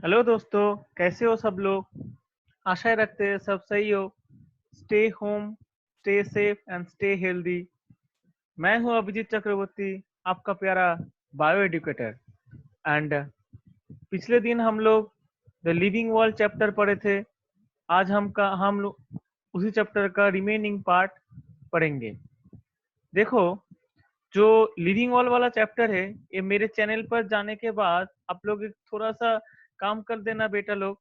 Hello दोस्तों, कैसे हो सब लोग। आशा रखते हैं सब सही हो। Stay home, stay safe and stay healthy. मैं हूं अभिजीत चक्रवर्ती, आपका प्यारा बायो एडुकेटर। एंड पिछले दिन हम लोग द लिविंग वर्ल्ड चैप्टर पढ़े थे। आज हम लोग उसी चैप्टर का रिमेनिंग पार्ट पढ़ेंगे। देखो, जो लिविंग वॉल वाला चैप्टर है, ये मेरे चैनल पर जाने के बाद आप लोग एक थोड़ा सा काम कर देना बेटा लोग,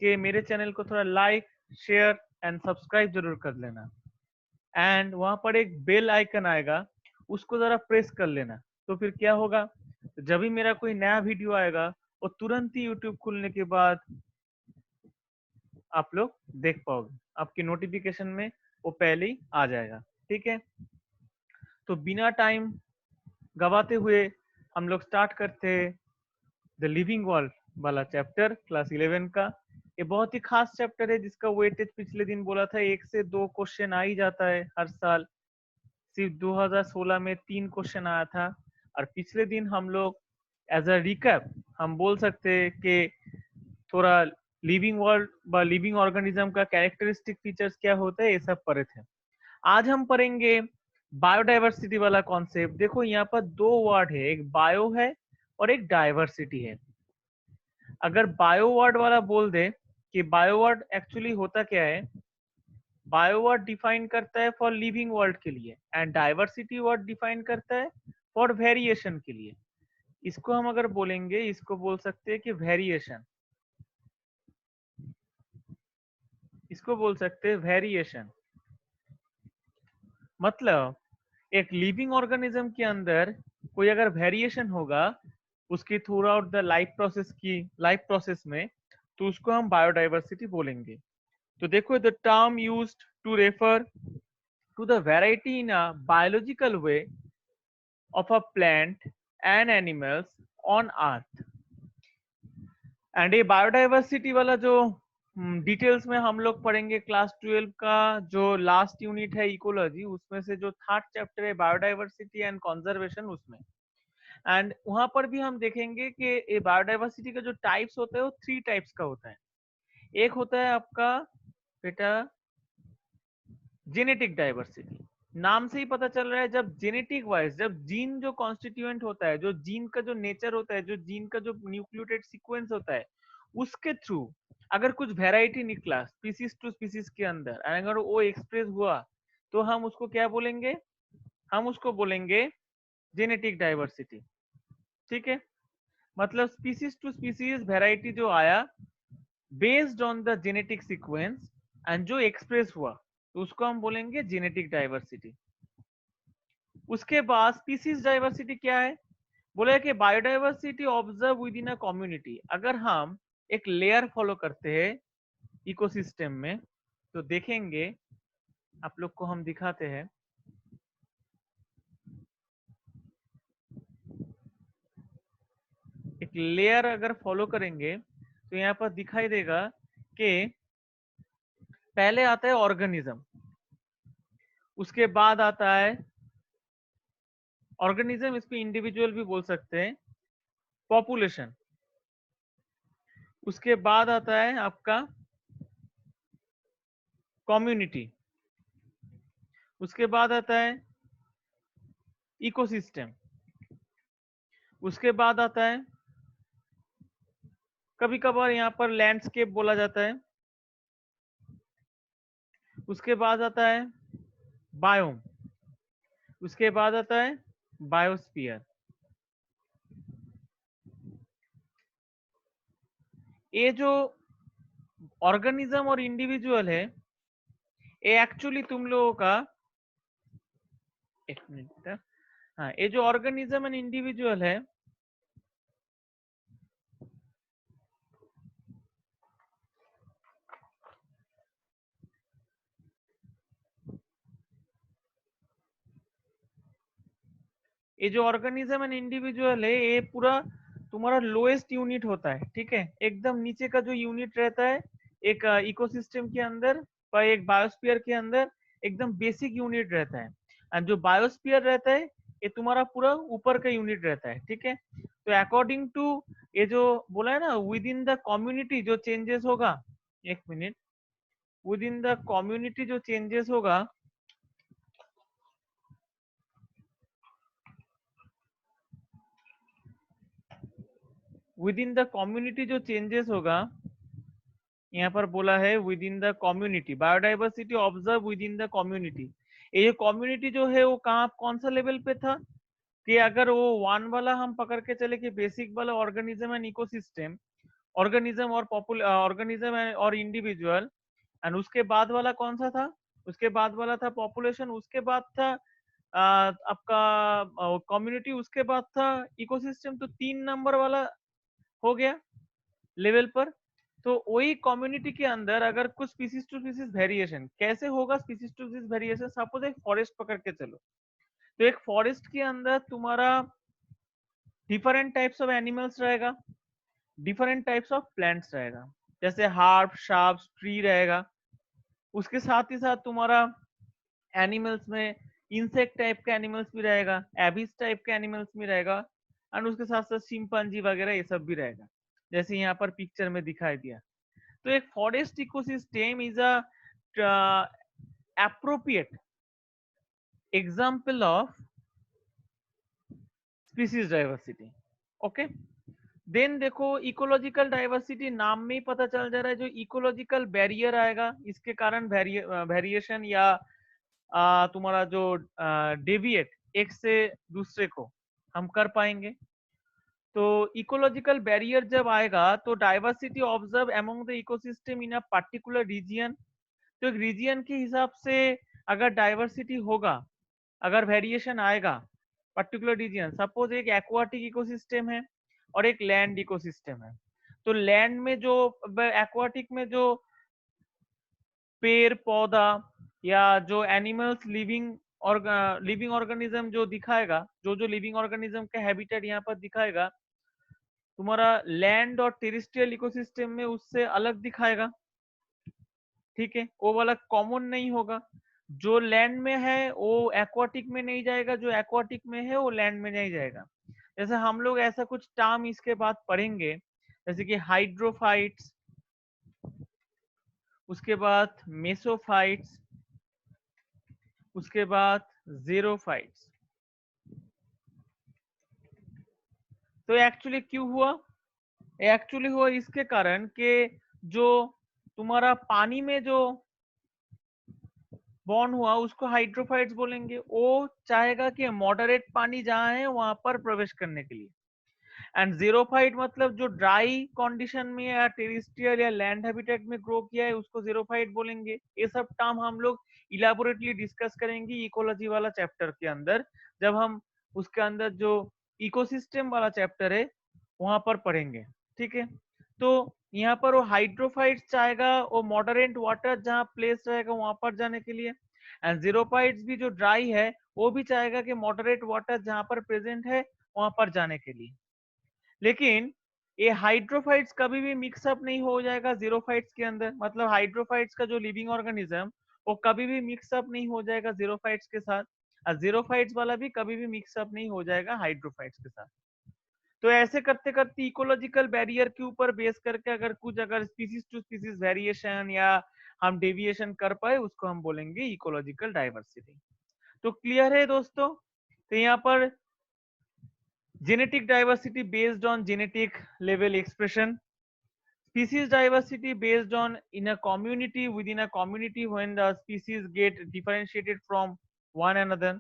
कि मेरे चैनल को थोड़ा लाइक, शेयर एंड सब्सक्राइब जरूर कर लेना। एंड वहां पर एक बेल आइकन आएगा, उसको जरा प्रेस कर लेना। तो फिर क्या होगा, जब भी मेरा कोई नया वीडियो आएगा वो तुरंत ही यूट्यूब खुलने के बाद आप लोग देख पाओगे, आपके नोटिफिकेशन में वो पहले ही आ जाएगा। ठीक है, तो बिना टाइम गवाते हुए हम लोग स्टार्ट करते हैं द लिविंग वर्ल्ड वाला चैप्टर क्लास 11 का। ये बहुत ही खास चैप्टर है जिसका वेटेज पिछले दिन बोला था 1 से 2 क्वेश्चन आ ही जाता है हर साल। सिर्फ 2016 में 3 क्वेश्चन आया था। और पिछले दिन हम लोग एज अ रिकैप हम बोल सकते हैं कि थोड़ा लिविंग वर्ल्ड व लिविंग ऑर्गेनिज्म का कैरेक्टरिस्टिक फीचर्स क्या होता है ये सब पढ़े थे। आज हम पढ़ेंगे बायोडाइवर्सिटी वाला कॉन्सेप्ट। देखो, यहाँ पर दो वर्ड है, एक बायो है और एक डाइवर्सिटी है। अगर बायो वर्ड वाला बोल दे कि बायो वर्ड एक्चुअली होता क्या है, बायो वर्ड डिफाइन करता है फॉर लिविंग वर्ल्ड के लिए एंड डाइवर्सिटी वर्ड डिफाइन करता है फॉर वेरिएशन के लिए। इसको हम अगर बोलेंगे, इसको बोल सकते हैं कि वेरिएशन, इसको बोल सकते हैं वेरिएशन। मतलब एक लिविंग ऑर्गेनिज्म के अंदर कोई अगर वेरिएशन होगा उसकी throughout the life process में, तो उसको हम बायोडाइवर्सिटी बोलेंगे। तो देखो, the term used to refer to the variety in a biological way of a plant and animals on earth। And ये बायोडाइवर्सिटी वाला जो डिटेल्स में हम लोग पढ़ेंगे क्लास 12 का जो लास्ट यूनिट है इकोलॉजी, उसमें से जो थर्ड चैप्टर है बायोडाइवर्सिटी एंड कंजर्वेशन, उसमें। एंड वहां पर भी हम देखेंगे कि ये बायोडाइवर्सिटी का जो टाइप्स होता है वो 3 टाइप्स का होता है। एक होता है आपका बेटा जेनेटिक डाइवर्सिटी। नाम से ही पता चल रहा है, जब जेनेटिक वाइज, जब जीन जो कॉन्स्टिट्यूएंट होता है, जो जीन का जो नेचर होता है, जो जीन का जो न्यूक्लियोटाइड सीक्वेंस होता है, उसके थ्रू अगर कुछ वेराइटी निकला स्पीसीज टू स्पीसीज के अंदर, और अगर वो एक्सप्रेस हुआ, तो हम उसको क्या बोलेंगे, हम उसको बोलेंगे जेनेटिक डाइवर्सिटी। ठीक है, मतलब स्पीसीज टू स्पीसीज वेराइटी जो आया based on the genetic sequence and जो एक्सप्रेस हुआ, तो उसको हम बोलेंगे जेनेटिक डाइवर्सिटी। उसके बाद स्पीसीज डाइवर्सिटी क्या है, बोले कि biodiversity observe with in a community. अगर हम एक लेयर फॉलो करते हैं इकोसिस्टम में, तो देखेंगे, आप लोग को हम दिखाते हैं। एक लेयर अगर फॉलो करेंगे तो यहाँ पर दिखाई देगा कि पहले आता है ऑर्गेनिज्म, उसके बाद आता है ऑर्गेनिज्म, इसको इंडिविजुअल भी बोल सकते हैं, पॉपुलेशन, उसके बाद आता है आपका कम्युनिटी, उसके बाद आता है इकोसिस्टम, उसके बाद आता है कभी कभार यहाँ पर लैंडस्केप बोला जाता है, उसके बाद आता है बायोम, उसके बाद आता है बायोस्फीयर। ये जो ऑर्गेनिज्म और इंडिविजुअल है, ये एक्चुअली तुम लोगों का, एक मिनट, हाँ, ये जो ऑर्गेनिज्म एंड इंडिविजुअल है, ये जो ऑर्गेनिज्म एंड इंडिविजुअल है, ये पूरा तुम्हारा लोएस्ट यूनिट होता है। ठीक है, एकदम नीचे का जो यूनिट रहता है एक इकोसिस्टम के अंदर और एक बायोस्फीयर के अंदर, एकदम बेसिक यूनिट रहता है। एंड जो बायोस्फीयर रहता है, ये तुम्हारा पूरा ऊपर का यूनिट रहता है, ठीक है। तो अकॉर्डिंग टू ये जो बोला है ना, विद इन द कम्युनिटी जो चेंजेस होगा, एक minute, with in the community जो चेंजेस होगा, विद इन द कम्युनिटी जो चेंजेस होगा, यहाँ पर बोला है with in the community, biodiversity observe with in the community. ये कम्युनिटी जो है वो कहाँ कौन सा लेवल पे था, कि अगर वो वन वाला हम पकड़ के चले कि बेसिक वाला ऑर्गेनिज्म एंड इकोसिस्टम, ऑर्गेनिज्म और ऑर्गेनिज्म और इंडिविजुअल, एंड उसके बाद वाला कौन सा था, उसके बाद वाला था पॉपुलेशन, उसके बाद था आपका कम्युनिटी, उसके बाद था इकोसिस्टम। तो 3 नंबर वाला हो गया लेवल पर। तो वही कम्युनिटी के अंदर अगर कुछ स्पीसीज टू स्पीसीज वेरिएशन कैसे होगा, species to species variation, suppose एक फॉरेस्ट पकड़ के चलो, तो एक फॉरेस्ट के अंदर तुम्हारा डिफरेंट टाइप्स ऑफ एनिमल्स रहेगा, डिफरेंट टाइप्स ऑफ प्लांट्स रहेगा, जैसे हार्ब शार्प ट्री रहेगा। उसके साथ ही साथ तुम्हारा एनिमल्स में इंसेक्ट टाइप के एनिमल्स भी रहेगा, एबिस टाइप के एनिमल्स भी रहेगा, एंड उसके साथ साथ चिंपांजी वगैरह ये सब भी रहेगा, जैसे यहाँ पर पिक्चर में दिखाई दिया। तो एक forest ecosystem is a appropriate example of species diversity, okay. Then देखो इकोलॉजिकल डाइवर्सिटी नाम में ही पता चल जा रहा है, जो इकोलॉजिकल बैरियर आएगा इसके कारण वेरिएशन या तुम्हारा जो डेविएट एक से दूसरे को हम कर पाएंगे। तो इकोलॉजिकल बैरियर जब आएगा तो diversity observe among the ecosystem in a particular region. तो एक रीजियन के हिसाब से अगर डाइवर्सिटी होगा, अगर वेरिएशन आएगा पर्टिकुलर रीजियन, सपोज एक एक्वाटिक इकोसिस्टम है और एक लैंड इकोसिस्टम है, तो लैंड में जो एक्वाटिक में जो पेड़ पौधा या जो एनिमल्स लिविंग ऑर्गेनिज्म जो दिखाएगा, जो जो लिविंग ऑर्गेनिज्म का हैबिटेट यहाँ पर दिखाएगा, तुम्हारा लैंड और टेरेस्ट्रियल इकोसिस्टम में उससे अलग दिखाएगा, ठीक है। वो वाला कॉमन नहीं होगा, जो लैंड में है वो एक्वाटिक में नहीं जाएगा, जो एक्वाटिक में है वो लैंड में नहीं जाएगा। जैसे हम लोग ऐसा कुछ टर्म इसके बाद पढ़ेंगे, जैसे कि हाइड्रोफाइट्स, उसके बाद मेसोफाइट्स, उसके बाद जेरोफाइट्स। तो एक्चुअली क्यों हुआ, एक्चुअली हुआ इसके कारण कि जो तुम्हारा पानी में जो बॉर्न हुआ उसको हाइड्रोफाइट्स बोलेंगे। वो चाहेगा कि मॉडरेट पानी जहां है वहां पर प्रवेश करने के लिए, एंड जीरोफाइट मतलब जो ड्राई कंडीशन में या टेरिस्ट्रियल या लैंड हैबिटेट में ग्रो किया है उसको जीरोफाइट बोलेंगे। ये सब टर्म हम लोग इलाबोरेटली डिस्कस करेंगे इकोलॉजी वाला चैप्टर के अंदर, जब हम उसके अंदर जो इकोसिस्टम वाला चैप्टर है वहां पर पढ़ेंगे, ठीक है। तो यहाँ पर वो हाइड्रोफाइट्स चाहेगा वो मॉडरेट वाटर जहाँ प्लेस रहेगा वहां पर जाने के लिए, एंड जीरोफाइट्स भी जो ड्राई है वो भी चाहेगा कि मॉडरेट वाटर जहाँ पर प्रेजेंट है वहां पर जाने के लिए। लेकिन ये हाइड्रोफाइट्स कभी भी मिक्सअप नहीं हो जाएगा जीरोफाइट्स के अंदर, मतलब हाइड्रोफाइट्स का जो लिविंग ऑर्गेनिज्म वो कभी भी मिक्सअप नहीं हो जाएगा जीरोफाइट्स के साथ, और जीरोफाइट्स वाला भी कभी भी मिक्सअप नहीं हो जाएगा हाइड्रोफाइट्स के साथ। तो ऐसे करते करते इकोलॉजिकल बैरियर के ऊपर बेस करके अगर कुछ अगर स्पीसीज टू स्पीसीज वेरिएशन या हम डेविएशन कर पाए उसको हम बोलेंगे इकोलॉजिकल डाइवर्सिटी। तो क्लियर है दोस्तों। तो यहाँ पर genetic diversity based on genetic level expression, species diversity based on in a community, within a community when the species get differentiated from one another,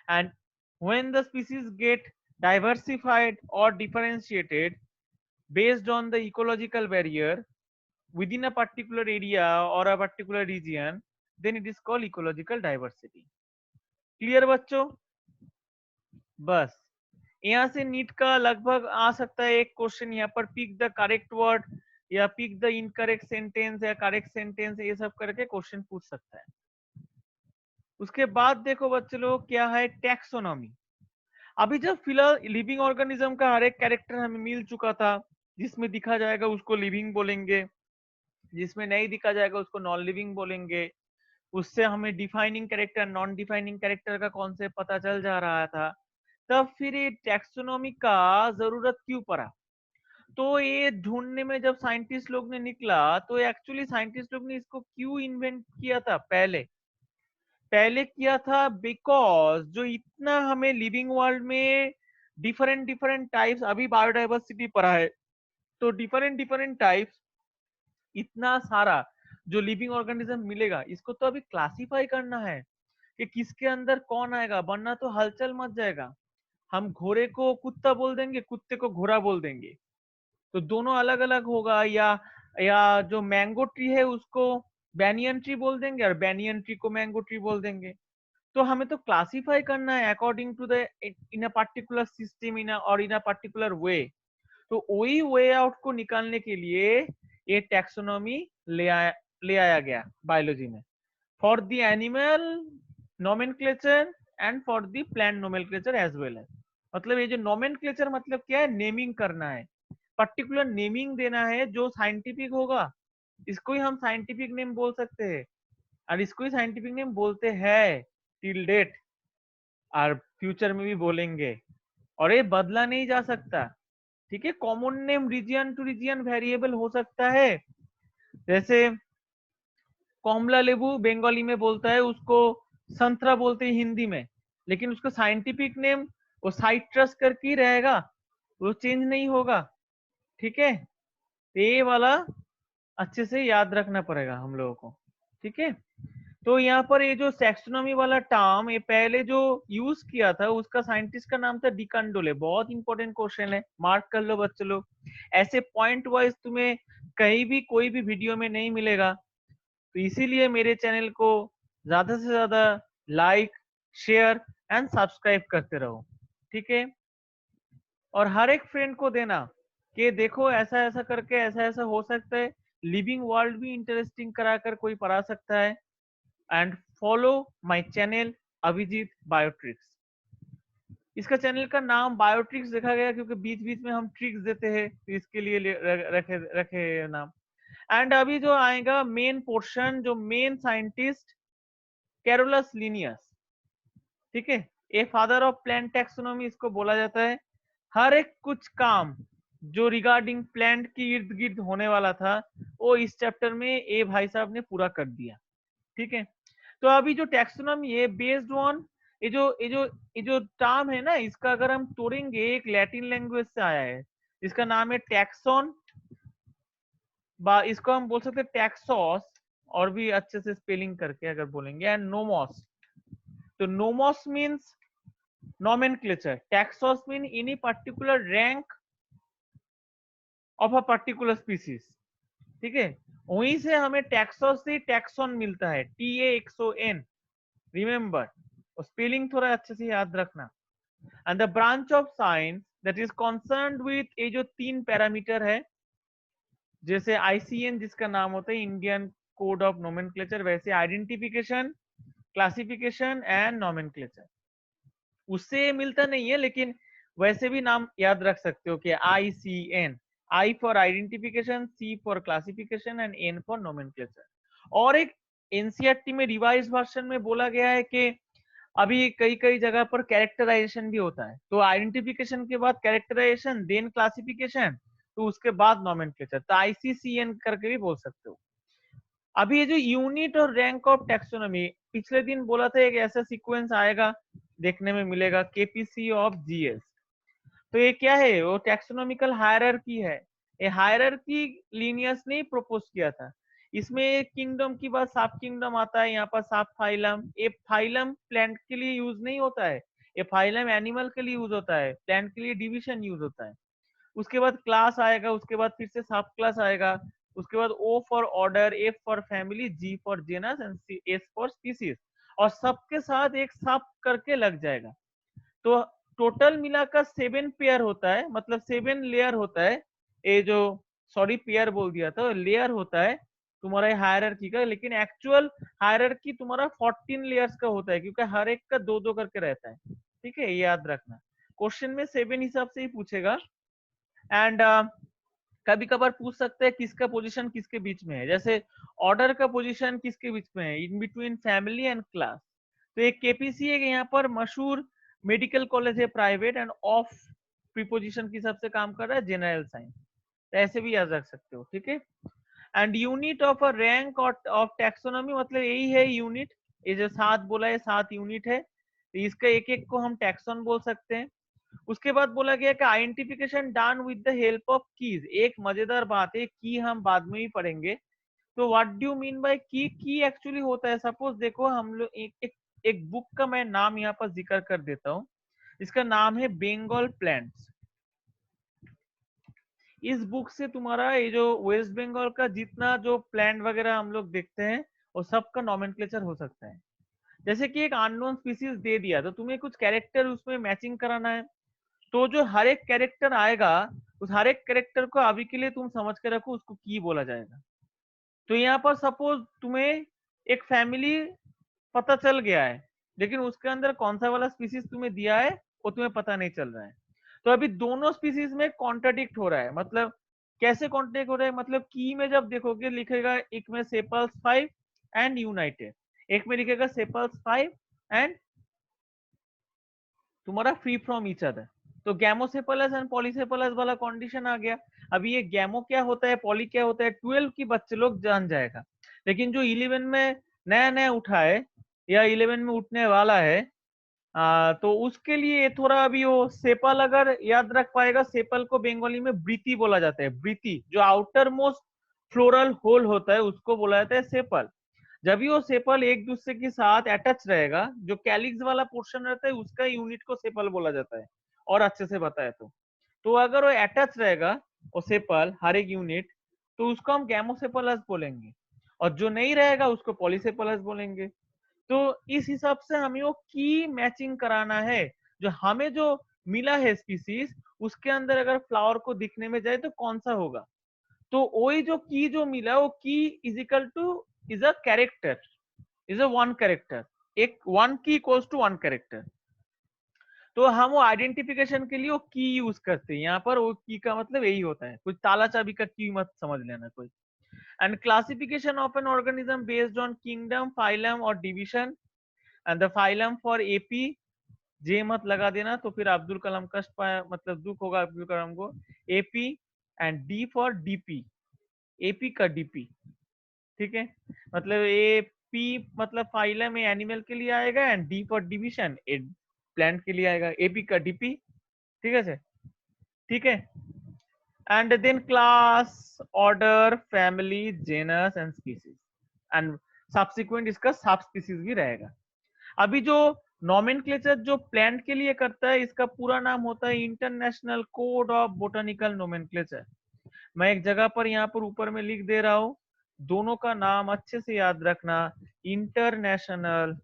and when the species get diversified or differentiated based on the ecological barrier within a particular area or a particular region, then it is called ecological diversity. Clear बच्चों? बस यहाँ से NEET का लगभग आ सकता है एक question यहाँ पर, पिक द करेक्ट वर्ड या पिक द इनकरेक्ट सेंटेंस या करेक्ट सेंटेंस, ये सब करके क्वेश्चन पूछ सकता है। उसके बाद देखो बच्चे लोग क्या है टैक्सोनॉमी। अभी जब फिलहाल लिविंग ऑर्गेनिज्म का हर एक कैरेक्टर हमें मिल चुका था, जिसमें दिखा जाएगा उसको लिविंग बोलेंगे, जिसमें नहीं दिखा जाएगा उसको नॉन लिविंग बोलेंगे। उससे हमें defining character non defining character का कॉन्सेप्ट पता चल जा रहा था। तब फिर ये टैक्सोनॉमी का जरूरत क्यों पड़ा? तो ये ढूंढने में जब साइंटिस्ट लोग ने निकला, तो एक्चुअली साइंटिस्ट लोग ने इसको क्यों इन्वेंट किया था? पहले पहले किया था बिकॉज जो इतना हमें लिविंग वर्ल्ड में डिफरेंट डिफरेंट टाइप्स, अभी बायोडाइवर्सिटी पढ़ा है, तो डिफरेंट डिफरेंट टाइप्स, इतना सारा जो लिविंग ऑर्गेनिज्म मिलेगा, इसको तो अभी क्लासिफाई करना है कि किसके अंदर कौन आएगा, वरना तो हलचल मच जाएगा। हम घोड़े को कुत्ता बोल देंगे, कुत्ते को घोड़ा बोल देंगे, तो दोनों अलग अलग होगा। या जो मैंगो ट्री है उसको बैनियन ट्री बोल देंगे, और बैनियन ट्री को मैंगो ट्री बोल देंगे। तो हमें तो क्लासिफाई करना है according to the in a particular system in और इन अ पर्टिकुलर वे। तो वही वे आउट को निकालने के लिए ये टैक्सोनॉमी ले आया गया बायोलॉजी में, for the animal nomenclature and for the plant nomenclature as well. मतलब ये जो नोमेनक्लेचर मतलब क्या है? नेमिंग करना है, पर्टिकुलर नेमिंग देना है जो साइंटिफिक होगा, इसको ही हम साइंटिफिक नेम बोल सकते हैं, और इसको ही साइंटिफिक नेम बोलते हैं टिल डेट, और फ्यूचर में भी बोलेंगे, और ये बदला नहीं जा सकता। ठीक है, common name region to region variable हो सकता है। जैसे कमला लेबू बंगाली में बोलता है, उसको संतरा बोलते हैं हिंदी में, लेकिन उसका साइंटिफिक नेम वो साइट्रस करके ही रहेगा, वो चेंज नहीं होगा। ठीक है, तो ये वाला अच्छे से याद रखना पड़ेगा हम लोगों को। ठीक है, तो यहाँ पर ये जो टैक्सोनॉमी वाला टर्म ये पहले जो यूज किया था, उसका साइंटिस्ट का नाम था डिकांडोले। बहुत इंपॉर्टेंट क्वेश्चन है, मार्क कर लो बच्चे लोग। ऐसे पॉइंट वाइज तुम्हें कहीं भी कोई भी वीडियो में नहीं मिलेगा, तो इसीलिए मेरे चैनल को ज्यादा से ज्यादा लाइक, शेयर एंड सब्सक्राइब करते रहो। ठीक है, और हर एक फ्रेंड को देना कि देखो ऐसा ऐसा करके ऐसा ऐसा हो सकता है, लिविंग वर्ल्ड भी इंटरेस्टिंग कराकर कोई पढ़ा सकता है। And follow my channel Abhijeet Biotrix. इसका चैनल का नाम बायोट्रिक्स रखा गया क्योंकि बीच बीच में हम ट्रिक्स देते हैं, तो इसके लिए रखे रखे नाम। एंड अभी जो आएगा मेन पोर्शन, जो मेन साइंटिस्ट कैरोलस लिनियस, ठीक है, a father of plant taxonomy इसको बोला जाता है। हर एक कुछ काम जो रिगार्डिंग प्लांट के इर्द गिर्द होने वाला था, वो इस चैप्टर में ए भाई साहब ने पूरा कर दिया। ठीक है, तो अभी जो टैक्सोनॉमी है बेस्ड ऑन ये जो टर्म है ना, इसका अगर हम तोड़ेंगे, एक लैटिन लैंग्वेज से आया है, इसका नाम है टैक्सॉन, इसको हम बोल सकते हैं टैक्सॉस, और भी अच्छे से स्पेलिंग करके अगर बोलेंगे, एंड नोमोस। तो nomos means nomenclature, taxos mean any particular rank of a particular species। ठीक है, वहीं से हमें टैक्सोस से टैक्सॉन मिलता है, TAXON। रिमेंबर, स्पेलिंग थोड़ा अच्छे से याद रखना। And the branch of science that is concerned with ये जो 3 पैरामीटर है, जैसे ICN जिसका नाम होता है इंडियन कोड ऑफ नोमेनक्लेचर, वैसे आइडेंटिफिकेशन, क्लासिफिकेशन एंड नोमेनक्लेचर। उससे मिलता नहीं है, लेकिन वैसे भी नाम याद रख सकते हो कि ICN, I for identification, C for classification and N for nomenclature. और एक NCERT में रिवाइज वर्जन में बोला गया है कि अभी कई कई जगह पर कैरेक्टराइजेशन भी होता है, तो आइडेंटिफिकेशन के बाद कैरेक्टराइजेशन, देन क्लासिफिकेशन, तो उसके बाद नोमेनक्लेचर, तो ICCN करके भी बोल सकते हो। अभी ये जो यूनिट और रैंक ऑफ टैक्सोनॉमी, पिछले दिन बोला था एक ऐसा सीक्वेंस आएगा, देखने में मिलेगा, KPC ऑफ GS। तो ये क्या है? वो टैक्सोनॉमिकल हायरार्की है। ये हायरार्की लिनियस ने प्रपोज किया था। इसमें एक किंगडम की बात, सब किंगडम आता है, यहाँ पर सब फाइलम। ये फाइलम प्लांट के लिए यूज नहीं होता है, ये फाइलम एनिमल के लिए यूज होता है, प्लांट के लिए डिविजन यूज होता है। उसके बाद क्लास आएगा, उसके बाद फिर से सब क्लास आएगा, उसके बाद O for order, F for family, G for genus and S for species, और सबके साथ एक सब करके लग जाएगा। तो टोटल मिलाकर 7 पेयर होता है, मतलब 7 लेयर होता है। ये जो, सॉरी पेयर बोल दिया था, लेयर होता है तुम्हारा हायरार्की का, लेकिन एक्चुअल हायरार्की तुम्हारा 14 लेयर्स का होता है, क्योंकि हर एक का 2-2 करके रहता है। ठीक है, ये याद रखना, क्वेश्चन में 7 हिसाब से ही पूछेगा। एंड कभी कभार पूछ सकते हैं किसका पोजीशन किसके बीच में है, जैसे ऑर्डर का पोजीशन किसके बीच में है, in between family and class. तो एक KPC है यहाँ पर मशहूर मेडिकल कॉलेज है प्राइवेट, एंड ऑफ प्रीपोजिशन की सबसे काम कर रहा है जनरल साइंस, तो ऐसे भी याद रख सकते हो, ठीक है। And unit of a rank of taxonomy, मतलब यही है यूनिट, ये जो 7 बोला है 7 यूनिट है, तो इसका एक एक को हम टैक्सोन बोल सकते हैं। उसके बाद बोला गया कि identification done with the help of keys. एक मजेदार बात है, की हम बाद में ही पढ़ेंगे। तो व्हाट डू मीन बाय की? की एक्चुअली होता है, सपोज देखो हम लोग एक बुक का मैं नाम यहाँ पर जिक्र कर देता हूँ, इसका नाम है बेंगल प्लांट्स। इस बुक से तुम्हारा ये जो वेस्ट बंगाल का जितना जो प्लांट वगैरह हम लोग देखते हैं वो सबका नॉमेनक्लेचर हो सकता है। जैसे कि एक अननोन स्पीसीज दे दिया तो तुम्हें कुछ कैरेक्टर उसमें मैचिंग कराना है, तो जो हर एक कैरेक्टर आएगा उस हर एक कैरेक्टर को अभी के लिए तुम समझ के रखो, उसको की बोला जाएगा। तो यहाँ पर सपोज तुम्हें एक फैमिली पता चल गया है, लेकिन उसके अंदर कौन सा वाला स्पीसीज तुम्हें दिया है वो तुम्हें पता नहीं चल रहा है। तो अभी दोनों स्पीसीज में कॉन्ट्राडिक्ट हो रहा है, मतलब कैसे कॉन्ट्राडिक्ट हो रहा है, मतलब की में जब देखोगे लिखेगा एक में सेपल्स 5 एंड यूनाइटेड, एक में लिखेगा सेपल्स 5 एंड तुम्हारा फ्री फ्रॉम ईच अदर। तो गैमोसेपलस एंड पॉलीसेपलस वाला कंडीशन आ गया। अभी ये गैमो क्या होता है, पॉली क्या होता है, 12 की बच्चे लोग जान जाएगा, लेकिन जो 11 में नया नया उठा है या 11 में उठने वाला है, तो उसके लिए थोड़ा अभी वो सेपल अगर याद रख पाएगा, सेपल को बंगाली में ब्रीति बोला जाता है। ब्रीति जो आउटर मोस्ट फ्लोरल होल होता है उसको बोला जाता है सेपल। जब भी वो सेपल एक दूसरे के साथ अटैच रहेगा, जो कैलिक्स वाला पोर्शन रहता है उसका यूनिट को सेपल बोला जाता है, और अच्छे से बताए तो अगर वो अटैच रहेगा वो सेपल हर एक यूनिट, तो उसको हम गैमोसेपलस बोलेंगे, और जो नहीं रहेगा उसको पॉलीसेपलस बोलेंगे। तो इस हिसाब से हमें वो की मैचिंग कराना है, जो हमें जो मिला है स्पीसीज उसके अंदर अगर फ्लावर को दिखने में जाए तो कौन सा होगा। तो वही जो की जो मिला वो की is equal two is a character, is a one character, एक वन की इक्वल्स टू वन कैरेक्टर। तो हम वो आइडेंटिफिकेशन के लिए वो की यूज करते हैं यहाँ पर, वो की का मतलब यही होता है, कुछ ताला चाबी का की मत समझ लेना कोई। And classification of an organism based on kingdom, phylum और division, and the phylum for AP, जे मत लगा देना तो फिर अब्दुल कलाम कष्ट पाया, मतलब दुख होगा अब्दुल कलाम को। AP and D for DP, AP का डीपी, ठीक है। मतलब ए पी मतलब फाइलम में एनिमल के लिए आएगा, and D for division A plant के लिए आएगा, एपी का डीपी, ठीक है सर, ठीक है। And then class, order, family, genus and species, and subsequent इसका सब स्पीसीज भी रहेगा। अभी जो नोमेनक्लेचर जो प्लांट के लिए करता है इसका पूरा नाम होता है international code of botanical nomenclature. मैं एक जगह पर यहाँ पर ऊपर में लिख दे रहा हूँ, दोनों का नाम अच्छे से याद रखना, इंटरनेशनल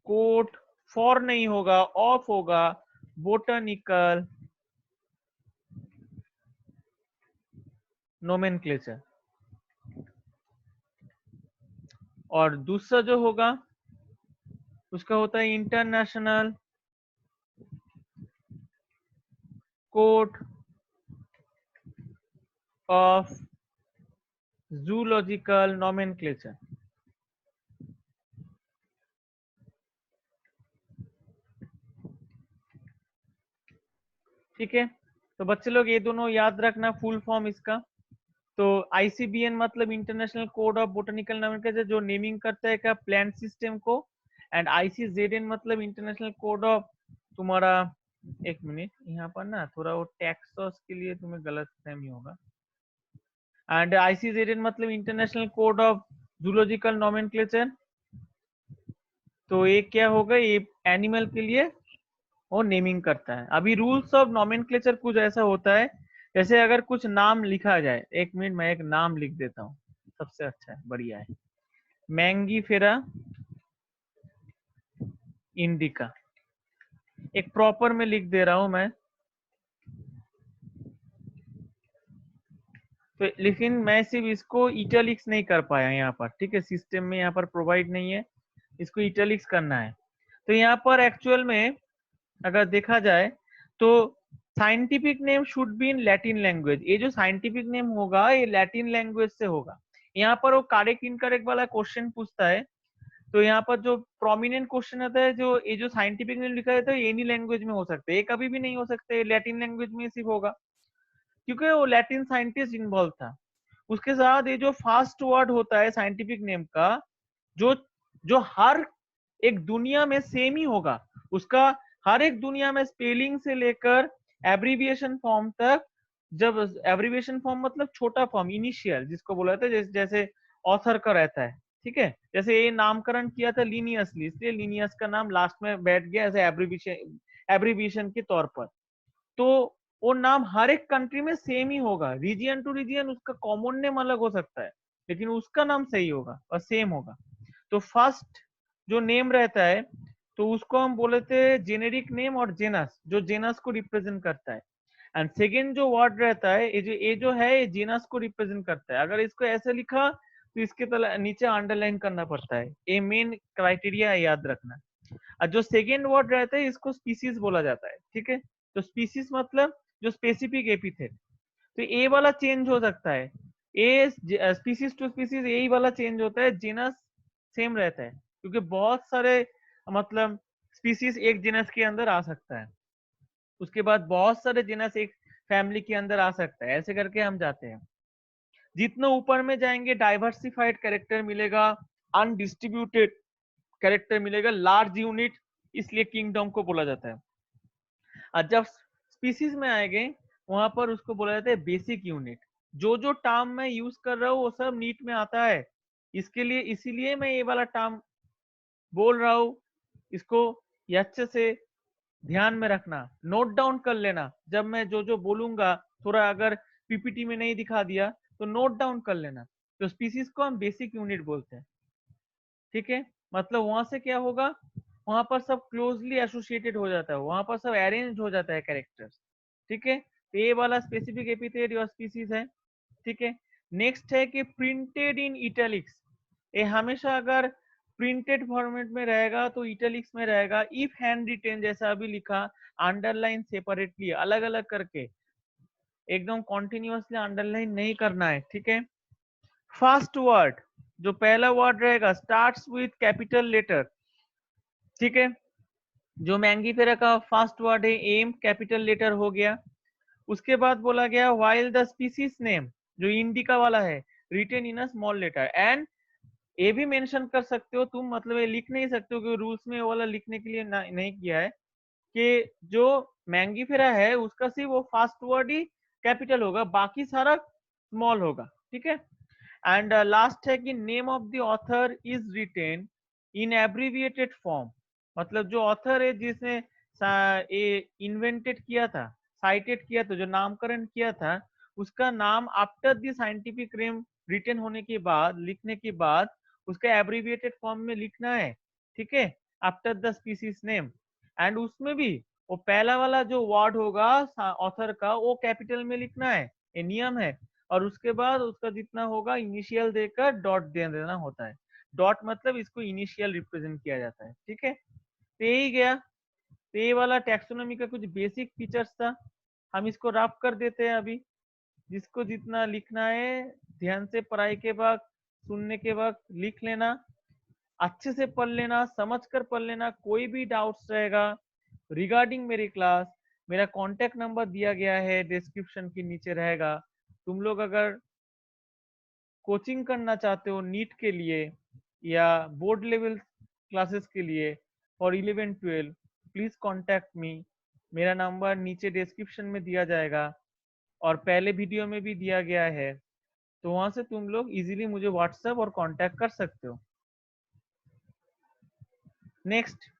कोड, फॉर नहीं होगा ऑफ होगा, बोटानिकल नोमेनक्लेचर। और दूसरा जो होगा उसका होता है international code of zoological nomenclature. ठीक है, तो बच्चे लोग ये दोनों याद रखना फुल फॉर्म इसका। तो आईसीबीएन मतलब international code of botanical nomenclature, जो नेमिंग करता है क्या प्लांट सिस्टम को। एंड आईसीजेडएन मतलब इंटरनेशनल कोड ऑफ तुम्हारा, एक मिनट यहाँ पर ना थोड़ा वो टैक्सस के लिए तुम्हें गलत फहमी होगा। एंड आईसीजेडएन मतलब international code of zoological nomenclature. तो ये क्या होगा, ये एनिमल के लिए वो नेमिंग करता है। अभी रूल्स ऑफ नोमेनक्लेचर कुछ ऐसा होता है, जैसे अगर कुछ नाम लिखा जाए, एक मिनट मैं एक नाम लिख देता हूँ, सबसे अच्छा है, बढ़िया है, मैंगीफेरा इंडिका, एक प्रॉपर में लिख दे रहा हूं मैं। तो लेकिन मैं सिर्फ इसको इटैलिक्स नहीं कर पाया यहाँ पर, ठीक है, सिस्टम में यहाँ पर प्रोवाइड नहीं है, इसको इटैलिक्स करना है। तो यहाँ पर एक्चुअल में अगर देखा जाए तो scientific name should be in Latin language. ये जो साइंटिफिक नेम होगा ये लैटिन लैंग्वेज से होगा। यहाँ पर वो करेक्ट इनकरेक्ट वाला क्वेश्चन पूछता है, तो यहाँ पर जो प्रोमिनेंट क्वेश्चन आता है, जो ये जो साइंटिफिक नेम लिखा रहता है, एनी लैंग्वेज में हो सकता है, ये कभी भी नहीं हो सकता है लैटिन लैंग्वेज में सिर्फ होगा, क्योंकि वो लैटिन साइंटिस्ट इन्वॉल्व था। उसके साथ ये जो फास्ट वर्ड होता है साइंटिफिक नेम का, जो जो हर एक दुनिया में सेम ही होगा, उसका हर एक दुनिया में स्पेलिंग से लेकर एब्रीविएशन फॉर्म तक, जब एब्रीविएशन फॉर्म मतलब छोटा फॉर्म इनिशियल जिसको बोला जाता है, जैसे ऑथर का रहता है, ठीक है, जैसे ये नामकरण किया था लीनियसली, इसलिए लीनियस का नाम लास्ट में बैठ गया एज एब्रीविएशन के तौर पर। तो वो नाम हर एक कंट्री में सेम ही होगा, रीजियन टू रीजियन उसका कॉमन नेम अलग हो सकता है, लेकिन उसका नाम सही होगा और सेम होगा। तो फर्स्ट जो नेम रहता है, तो उसको हम बोले थे जेनेरिक नेम और जेनस, जो जेनस को रिप्रेजेंट करता है। एंड सेकेंड जो वर्ड रहता है, ये जो है ये जेनस को रिप्रेजेंट करता है। अगर इसको ऐसे लिखा तो इसके नीचे अंडरलाइन करना पड़ता है, ये मेन क्राइटेरिया है, याद रखना। और जो सेकेंड वर्ड रहता है इसको स्पीसीज बोला जाता है, ठीक है। तो स्पीसीज मतलब जो स्पेसिफिक एपिथेट, तो ए वाला चेंज हो सकता है, ए स्पीसीज टू स्पीसीज यही वाला चेंज होता है, जीनस सेम रहता है, क्योंकि बहुत सारे मतलब स्पीसीज एक जीनस के अंदर आ सकता है, उसके बाद बहुत सारे जीनस एक फैमिली के अंदर आ सकता है, ऐसे करके हम जाते हैं। जितना ऊपर में जाएंगे डाइवर्सिफाइड कैरेक्टर मिलेगा, अनडिस्ट्रीब्यूटेड कैरेक्टर मिलेगा, लार्ज यूनिट, इसलिए किंगडम को बोला जाता है। और जब स्पीसीज में आएंगे वहां पर उसको बोला जाता है बेसिक यूनिट। जो जो टर्म मैं यूज कर रहा हूँ वो सब नीट में आता है, इसके लिए इसीलिए मैं ये वाला टर्म बोल रहा हूँ, इसको ये अच्छे से ध्यान में रखना, नोट डाउन कर लेना, जब मैं जो जो बोलूंगा थोड़ा अगर पीपीटी में नहीं दिखा दिया तो नोट डाउन कर लेना। तो स्पीसीज को हम बेसिक यूनिट बोलते हैं, ठीक है। मतलब वहां से क्या होगा, वहां पर सब क्लोजली एसोसिएटेड हो जाता है, वहां पर सब अरेंज हो जाता है कैरेक्टर्स, ठीक है। तो ये वाला स्पेसिफिक एपिथेट या स्पीसीज है, ठीक है। नेक्स्ट है कि प्रिंटेड इन इटैलिक्स, ये हमेशा अगर प्रिंटेड फॉर्मेट में रहेगा तो इटैलिक्स में रहेगा। इफ हैंड रिटेन जैसा अभी लिखा, अंडरलाइन सेपरेटली अलग अलग करके, एकदम कॉन्टिन्यूअसली अंडरलाइन नहीं करना है, ठीक है। फर्स्ट वर्ड, जो पहला वर्ड रहेगा स्टार्ट्स विथ कैपिटल लेटर, ठीक है। जो मैंगीफेरा का फर्स्ट वर्ड है एम, कैपिटल लेटर हो गया। उसके बाद बोला गया वाइल द स्पीसीज नेम, जो इंडिका वाला है, written in a small letter. And ये भी मेंशन कर सकते हो तुम, मतलब ये लिख नहीं सकते हो क्योंकि रूल्स में वो वाला लिखने के लिए नहीं किया है, कि जो मैंगीफेरा है उसका सिर्फ वो फर्स्ट वर्ड ही कैपिटल होगा, बाकी सारा स्मॉल होगा, ठीक है। एंड लास्ट है कि name of the author is written in abbreviated form, मतलब जो ऑथर है जिसने ये इन्वेंटेड किया था, साइटेड किया था, जो नामकरण किया था, उसका नाम after the scientific name written होने के बाद, लिखने के बाद उसका एब्रीविएटेड फॉर्म में लिखना है, ठीक है, after the species name. And उसमें भी वो पहला वाला जो वर्ड होगा ऑथर का वो कैपिटल में लिखना है, ये नियम है। और उसके बाद उसका जितना होगा इनिशियल देकर डॉट दे देना होता है, डॉट मतलब इसको इनिशियल रिप्रेजेंट किया जाता है, ठीक है। तो यही गया, तो ये वाला टैक्सोनॉमी का कुछ बेसिक फीचर्स था, हम इसको रफ कर देते हैं अभी। जिसको जितना लिखना है ध्यान से पढ़ाई के वक्त, सुनने के वक्त लिख लेना, अच्छे से पढ़ लेना, समझ कर पढ़ लेना। कोई भी डाउट्स रहेगा रिगार्डिंग मेरी क्लास, मेरा कॉन्टेक्ट नंबर दिया गया है डिस्क्रिप्शन के नीचे रहेगा। तुम लोग अगर कोचिंग करना चाहते हो नीट के लिए या बोर्ड लेवल क्लासेस के लिए और 11-12, प्लीज कांटेक्ट मी। मेरा नंबर नीचे डिस्क्रिप्शन में दिया जाएगा और पहले वीडियो में भी दिया गया है, तो वहां से तुम लोग इजीली मुझे व्हाट्सएप और कांटेक्ट कर सकते हो। नेक्स्ट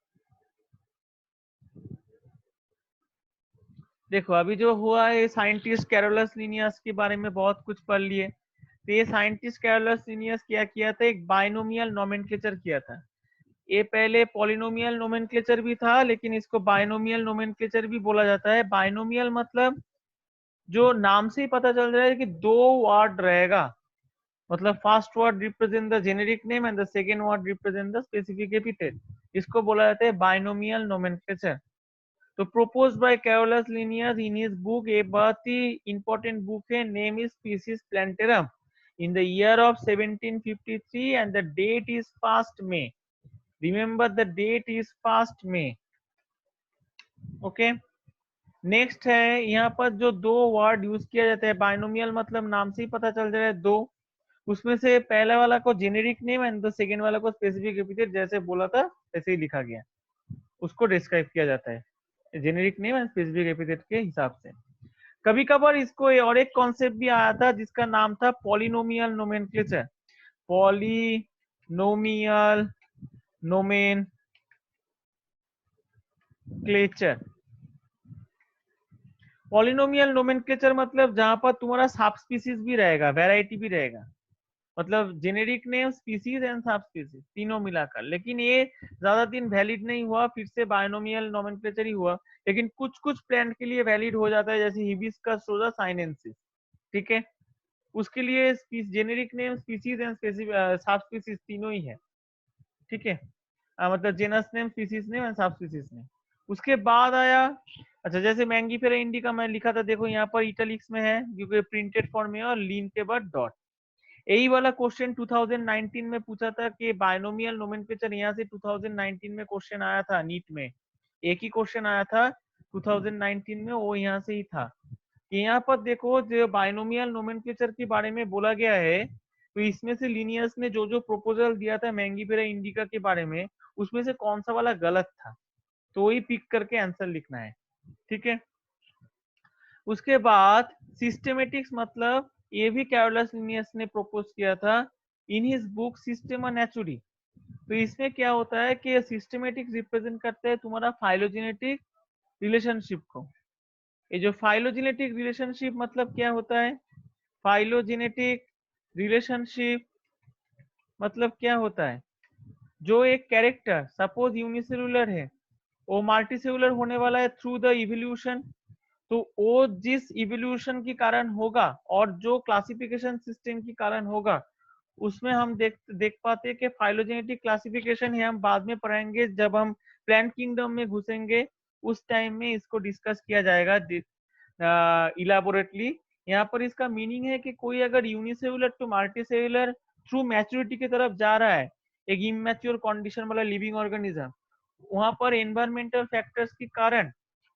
देखो, अभी जो हुआ है साइंटिस्ट कैरोलस लिनियस के बारे में बहुत कुछ पढ़ लिए। तो ये साइंटिस्ट कैरोलस लिनियस क्या किया था, एक बाइनोमियल नोमेनक्लेचर किया था। ये पहले पॉलिनोमियल नोमेनक्लेचर भी था, लेकिन इसको बाइनोमियल नोमेनक्लेचर भी बोला जाता है। बाइनोमियल मतलब जो नाम से ही पता चल रहा है कि दो वर्ड रहेगा, मतलब first word represent the generic name and the second word represent the specific epithet, इसको बोला जाता है बाइनोमियल नोमेनक्लेचर। तो proposed by Carolus Linnaeus in his book, ये बहुत ही इंपॉर्टेंट बुक है, name is species plantarum, in the year of 1753 and the date is 1 May। Remember the date is past में। ओके, नेक्स्ट है यहाँ पर जो दो वर्ड यूज किया जाता है, बाइनोमियल मतलब नाम से ही पता चल जा रहा है दो, उसमें से पहले वाला को generic name and the second वाला को स्पेसिफिक एपिथेट, जैसे बोला था वैसे ही लिखा गया, उसको डिस्क्राइब किया जाता है generic name and specific epithet के हिसाब से। कभी कभार इसको और एक कॉन्सेप्ट भी आया था जिसका नाम था polynomial nomenclature. Polynomial nomenclature, polynomial nomenclature मतलब जहां पर तुम्हारा सब स्पीसीज भी रहेगा, वैरायटी भी रहेगा, मतलब generic name, species and subspecies तीनों मिलाकर। लेकिन ये ज्यादा दिन वैलिड नहीं हुआ, फिर से बायनोमियल नोमेनक्लेचर ही हुआ। लेकिन कुछ कुछ प्लांट के लिए वैलिड हो जाता है, जैसे हिबिस्कस रोजा साइनेंसिस, ठीक है, उसके लिए generic name, species and subspecies तीनों ही है, ठीक है। मतलब genus name, species name and subspecies name. उसके बाद आया, अच्छा जैसे मैंगीफेरा इंडिका मैं लिखा था, देखो यहाँ पर इटैलिक्स में है क्योंकि प्रिंटेड फॉर्म में है, और लीन के बाद डॉट। यही वाला क्वेश्चन 2019 में पूछा था कि बायनोमियल नोमेनक्लेचर, यहाँ से 2019 में क्वेश्चन आया था नीट में, एक ही क्वेश्चन आया था 2019 में, वो यहाँ से ही था कि यहाँ पर देखो जो बायनोमियल नोमेनक्लेचर के बारे में बोला गया है, तो इसमें से लिनियर्स ने जो जो प्रपोजल दिया था मैंगीफेरा इंडिका के बारे में, उसमें से कौन सा वाला गलत था, तो वही पिक करके आंसर लिखना है, ठीक है। उसके बाद सिस्टेमेटिक्स मतलब ये भी कैरोलस लिनियस ने प्रपोज किया था इन हिज बुक सिस्टेमा नेचुरी। तो इसमें क्या होता है कि सिस्टेमेटिक्स रिप्रेजेंट करते हैं तुम्हारा फाइलोजेनेटिक रिलेशनशिप को। ये जो फाइलोजेनेटिक रिलेशनशिप मतलब क्या होता है, फाइलोजेनेटिक रिलेशनशिप मतलब क्या होता है, जो एक कैरेक्टर सपोज यूनिसेलुलर है, वो मल्टीसेलुलर होने वाला है थ्रू द इवोल्यूशन, तो वो जिस इवोल्यूशन के कारण होगा और जो क्लासिफिकेशन सिस्टम के कारण होगा, उसमें हम देख पाते हैं कि फाइलोजेनेटिक क्लासिफिकेशन है, हम बाद में पढ़ेंगे जब हम प्लांट किंगडम में घुसेंगे, उस टाइम में इसको डिस्कस किया जाएगा इलाबोरेटली। यहाँ पर इसका मीनिंग है कि कोई अगर unicellular to multicellular through maturity की तरफ जा रहा है, एक इमेच्योर कंडीशन वाला लिविंग ऑर्गेनिज्म, वहां पर एनवायरमेंटल फैक्टर्स के कारण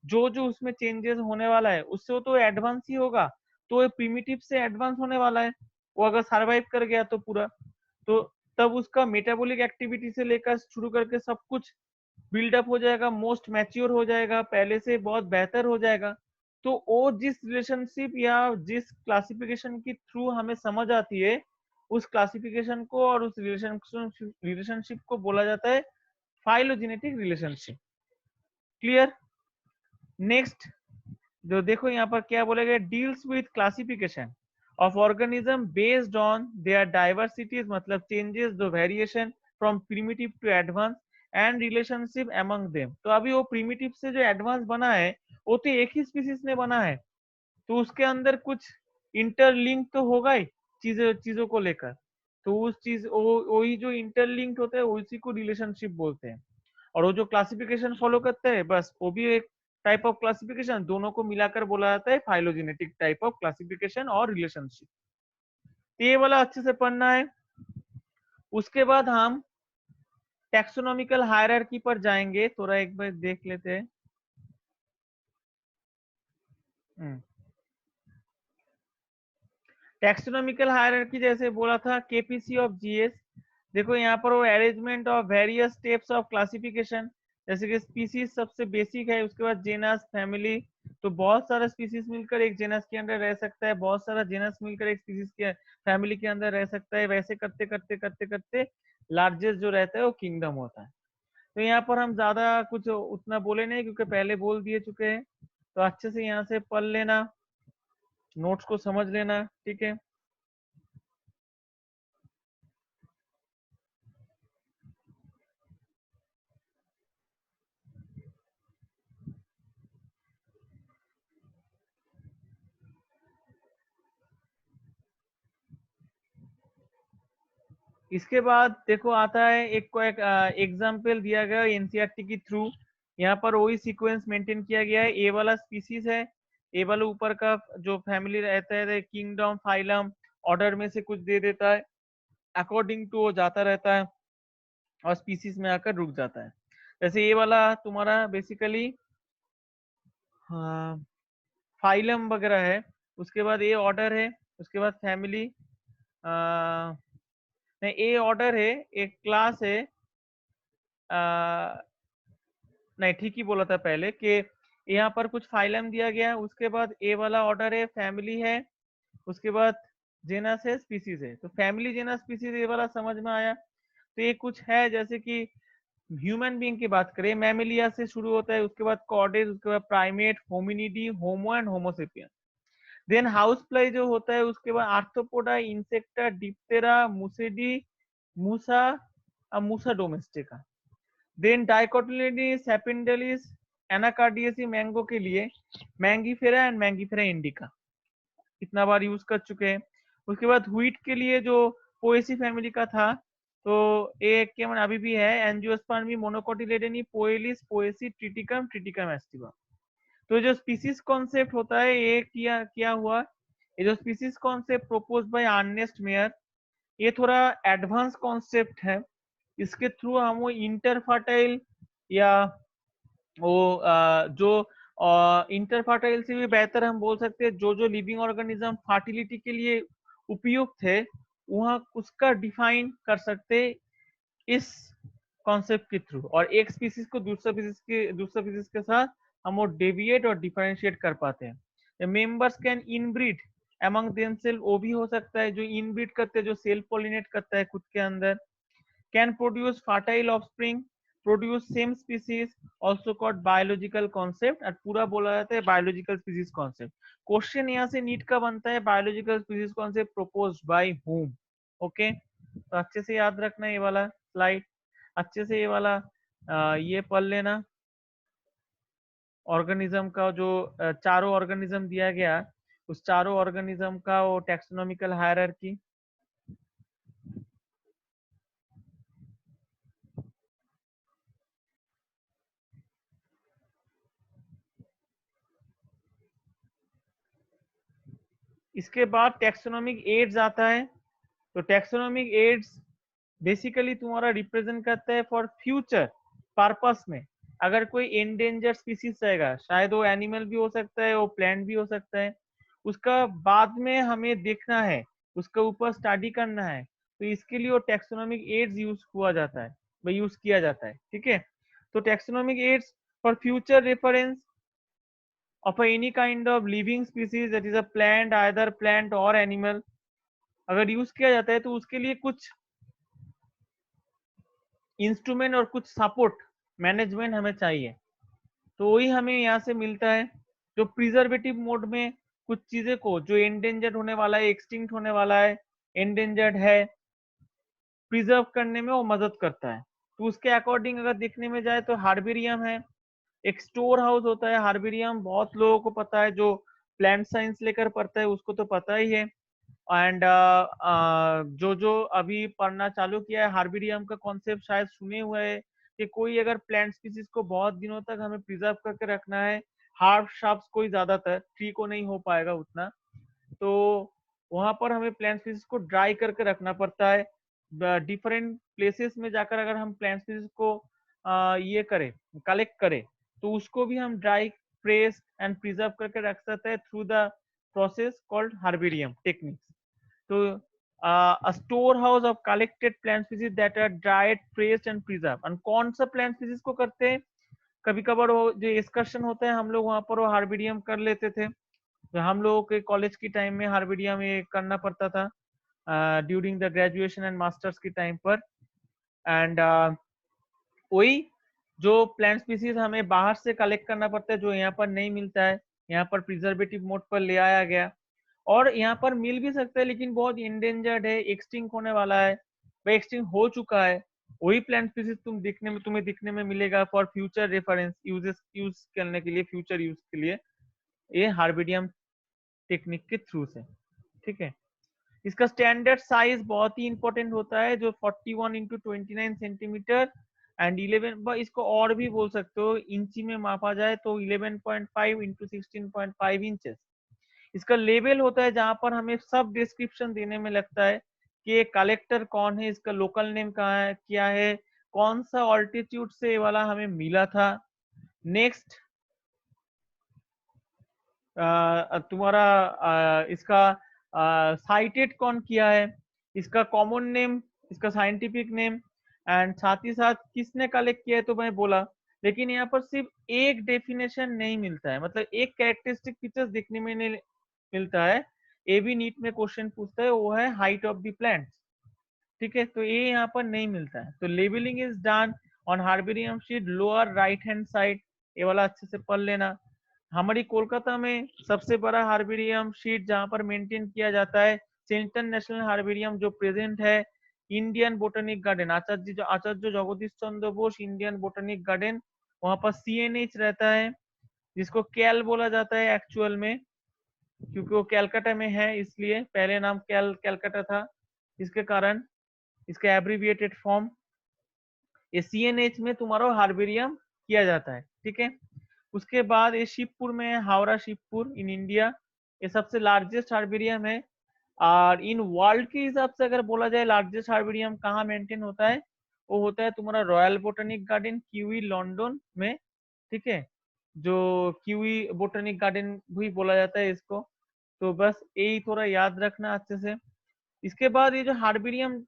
जो जो उसमें चेंजेस होने वाला है, उससे वो तो एडवांस ही होगा, तो प्रिमिटिव से एडवांस होने वाला है। वो अगर सरवाइव कर गया तो पूरा, तो तब उसका मेटाबॉलिक एक्टिविटी से लेकर शुरू करके सब कुछ बिल्डअप हो जाएगा, मोस्ट मैच्योर हो जाएगा, पहले से बहुत बेहतर हो जाएगा। तो वो जिस रिलेशनशिप या जिस क्लासिफिकेशन के थ्रू हमें समझ आती है, उस क्लासिफिकेशन को और उस रिलेशनशिप को बोला जाता है फाइलोजेनेटिक रिलेशनशिप। क्लियर। नेक्स्ट जो देखो यहाँ पर क्या बोला गया, deals with classification of organism based on their diversities, मतलब changes the variation from primitive to advance and relationship among them. तो अभी वो प्रिमिटिव से जो एडवांस बना है, वो तो एक ही स्पीसीज ने बना है, तो उसके अंदर कुछ इंटरलिंक तो होगा ही चीजों को लेकर, तो उस चीज वही जो इंटरलिंक्ड होता है उसी को रिलेशनशिप बोलते हैं। और वो जो क्लासिफिकेशन फॉलो करते हैं, बस वो भी एक टाइप ऑफ क्लासिफिकेशन, दोनों को मिलाकर बोला जाता है फाइलोजेनेटिक टाइप ऑफ क्लासिफिकेशन और रिलेशनशिप। ये वाला अच्छे से पढ़ना है। उसके बाद हम टैक्सोनॉमिकल हायरार्की पर जाएंगे, थोड़ा एक बार देख लेते हैं। टैक्सोनॉमिकल हायरार्की जैसे बोला था केपीसी ऑफ जीएस, देखो यहाँ पर वो arrangement of various steps of classification, जैसे कि स्पीसीज सबसे बेसिक है, उसके बाद जेनस, फैमिली, तो बहुत सारा स्पीसीज मिलकर एक जेनस के अंदर रह सकता है, बहुत सारा जेनस मिलकर एक स्पीसीज के फैमिली के अंदर रह सकता है, वैसे करते करते करते करते लार्जेस्ट जो रहता है वो किंगडम होता है। तो यहाँ पर हम ज्यादा कुछ उतना बोले नहीं क्योंकि पहले बोल दिए चुके हैं, तो अच्छे से यहाँ से पढ़ लेना, नोट्स को समझ लेना, ठीक है। इसके बाद देखो आता है एक को एक एग्जाम्पल दिया गया एनसीईआरटी के थ्रू, यहाँ पर वही सीक्वेंस मेंटेन किया गया है। ए वाला स्पीसीज है, ए वाला ऊपर का जो फैमिली रहता है, किंगडम, फाइलम, ऑर्डर में से कुछ दे देता है, अकॉर्डिंग टू वो जाता रहता है। और स्पीसीज में आकर रुक जाता है। जैसे ये वाला तुम्हारा बेसिकली फाइलम वगैरह है, उसके बाद ए ऑर्डर है, उसके बाद फैमिली, नहीं ए ऑर्डर है, एक क्लास है, नहीं ठीक ही बोला था पहले कि यहाँ पर कुछ फाइलम दिया गया है, उसके बाद ए वाला ऑर्डर है, फैमिली है, उसके बाद जेनस है, स्पीसीज है। तो फैमिली जेनस स्पीसीज ये वाला समझ में आया। तो ये कुछ है जैसे कि ह्यूमन बीइंग की बात करें, मैमिलिया से शुरू होता है, उसके बाद कॉर्डेज, उसके बाद primate, Hominidae, Homo and homo sapien. Then house fly जो होता है, उसके बाद Arthropoda, Insecta, Diptera, Muscidae, Musca, Musca domestica. Then dicotyledons, Sapindales, Anacardiaceae mango के लिए मैंगीफेरा एंड मैंगीफेरा इंडिका इतना बार यूज कर चुके हैं। उसके बाद व्हीट के लिए जो पोएसी फैमिली का था, तो एक के मन अभी भी है, एंजियोस्पर्मी, मोनोकोटिलेडनी, पोएलिस, पोएसी, ट्रिटिकम, ट्रिटिकम एस्टिवा। तो जो स्पीसीज कॉन्सेप्ट होता है ये किया क्या हुआ, ये जो species concept propose by Ernst Mayr, ये थोड़ा एडवांस कॉन्सेप्ट है। इसके थ्रू हम वो इंटरफर्टाइल या वो जो इंटरफर्टाइल से भी बेहतर हम बोल सकते हैं, जो जो लिविंग ऑर्गेनिज्म फर्टिलिटी के लिए उपयुक्त है वहाँ उसका डिफाइन कर सकते इस कॉन्सेप्ट के थ्रू, और एक स्पीसीज को दूसरा स्पीसीज के साथ हम वो डेविएट और डिफरेंशिएट कर पाते हैं। Members can inbreed among themself, वो भी हो सकता है जो इनब्रीड करते हैं, जो सेल्फ पॉलिनेट करता है खुद के अंदर। can produce fertile offspring, produce same species, also called biological concept, और पूरा बोला जाता है biological species concept। क्वेश्चन यहाँ से नीट का बनता है, biological species concept proposed by whom। Okay, तो अच्छे से याद रखना ये वाला स्लाइड, अच्छे से ये वाला ये पढ़ लेना। ऑर्गेनिज्म का जो चारों ऑर्गेनिज्म दिया गया, उस चारों ऑर्गेनिज्म का वो टैक्सोनॉमिकल हायरार्की। इसके बाद टैक्सोनॉमिक एड्स आता है। तो टैक्सोनॉमिक एड्स बेसिकली तुम्हारा रिप्रेजेंट करता है फॉर फ्यूचर पर्पस में, अगर कोई एंडेंजर स्पीसीज रहेगा, शायद वो एनिमल भी हो सकता है, वो प्लांट भी हो सकता है, उसका बाद में हमें देखना है, उसके ऊपर स्टडी करना है, तो इसके लिए वो टैक्सोनॉमिक एड्स यूज हुआ जाता है, वह यूज किया जाता है। ठीक है, तो taxonomic aids for future reference of any kind of living species that is a plant, either plant or animal, अगर यूज किया जाता है तो उसके लिए कुछ इंस्ट्रूमेंट और कुछ सपोर्ट मैनेजमेंट हमें चाहिए। तो वही हमें यहाँ से मिलता है, जो प्रिजर्वेटिव मोड में कुछ चीजें को जो एंडेंजर्ड होने वाला है, एक्सटिंक्ट होने वाला है, एंडेंजर्ड है, प्रिजर्व करने में वो मदद करता है। तो उसके अकॉर्डिंग अगर देखने में जाए तो हार्बेरियम है, एक स्टोर हाउस होता है हार्बेरियम, बहुत लोगों को पता है, जो प्लांट साइंस लेकर पढ़ता है उसको तो पता ही है। एंड जो जो अभी पढ़ना चालू किया है हार्बेरियम का कॉन्सेप्ट शायद सुने हुए है कि कोई अगर प्लांट स्पीसीज को बहुत दिनों तक हमें प्रिजर्व करके रखना है, हार्ब शार्प्स कोई ज्यादातर ट्री को नहीं हो पाएगा उतना, तो वहां पर हमें प्लांट स्पीसीज को ड्राई करके रखना पड़ता है। डिफरेंट प्लेसेस में जाकर अगर हम प्लांट स्पीसीज को ये करें, कलेक्ट करें, तो उसको भी हम ड्राई, प्रेस एंड प्रिजर्व करके रख सकते हैं through the process called herbarium techniques. तो a storehouse of collected plant species that are dried, pressed and preserved। and कौन सा प्लांट स्पीसीज को करते हैं, कभी कभार वो जो एक्सकर्शन होता है हम लोग वहां पर वो हार्बेरियम कर लेते थे, तो हम लोगों के कॉलेज की टाइम में हार्बेरियम ये करना पड़ता था during the graduation and masters की टाइम पर। एंड वही जो प्लांट स्पीसीज हमें बाहर से कलेक्ट करना पड़ता है, जो यहाँ पर नहीं मिलता है, यहाँ पर प्रिजर्वेटिव मोड पर ले आया गया, और यहाँ पर मिल भी सकता है लेकिन बहुत इंडेंजर्ड है, एक्सटिंक्ट होने वाला है, वह एक्सटिंक्ट हो चुका है, वही प्लांट स्पीसीज तुम्हें दिखने में मिलेगा फॉर फ्यूचर रेफरेंस, यूज करने के लिए, फ्यूचर यूज के लिए, ये हार्बेरियम टेक्निक के थ्रू से। ठीक है, इसका स्टैंडर्ड साइज बहुत ही इंपॉर्टेंट होता है, जो 41 इंटू 29 सेंटीमीटर एंड 11, इसको और भी बोल सकते हो, इंची में मापा जाए तो 11.5 इंटू 16.5 इंचेस। इसका लेवल होता है जहां पर हमें सब डिस्क्रिप्शन देने में लगता है कि ये कलेक्टर कौन है, इसका लोकल नेम कहाँ है, क्या है, कौन सा ऑल्टीट्यूड से ये वाला हमें मिला था। नेक्स्ट तुम्हारा इसका साइटेड कौन किया है, इसका कॉमन नेम, इसका साइंटिफिक नेम, एंड साथ ही साथ किसने कलेक्ट किया है तो मैं बोला। लेकिन यहाँ पर सिर्फ एक डेफिनेशन नहीं मिलता है, मतलब एक कैरेक्टरिस्टिक फीचर्स दिखने में नहीं मिलता है। ए भी नीट में क्वेश्चन पूछता है, वो है हाइट ऑफ द प्लांट। ठीक है, तो ये यहाँ पर नहीं मिलता है। तो labelling is done on herbarium sheet lower right hand side, ये वाला अच्छे से पढ़ लेना। हमारी कोलकाता में सबसे बड़ा हार्बेरियम शीट जहाँ पर मेंटेन किया जाता है सेंट्रल नेशनल हार्बेरियम, जो प्रेजेंट है इंडियन बोटेनिक गार्डन, आचार्य Jagdish Chandra Bose Indian botanic garden, वहां पर CNH रहता है, जिसको कैल बोला जाता है एक्चुअल में, क्योंकि वो कैलकाटा में है, इसलिए पहले नाम कैलकाटा था, इसके कारण इसका एब्रिविएटेड फॉर्म ये CNH में तुम्हारा हार्बेरियम किया जाता है। ठीक है, उसके बाद ये शिवपुर में है, हावड़ा शिवपुर इन इंडिया, ये सबसे लार्जेस्ट हार्बेरियम है। और इन वर्ल्ड के हिसाब से अगर बोला जाए लार्जेस्ट हार्बेरियम कहाँ मेंटेन होता है, वो होता है तुम्हारा royal botanic garden kiwi London में। ठीक है, जो किवी बोटेनिक गार्डन भी बोला जाता है इसको। तो बस यही थोड़ा याद रखना अच्छे से। इसके बाद ये जो हार्बेरियम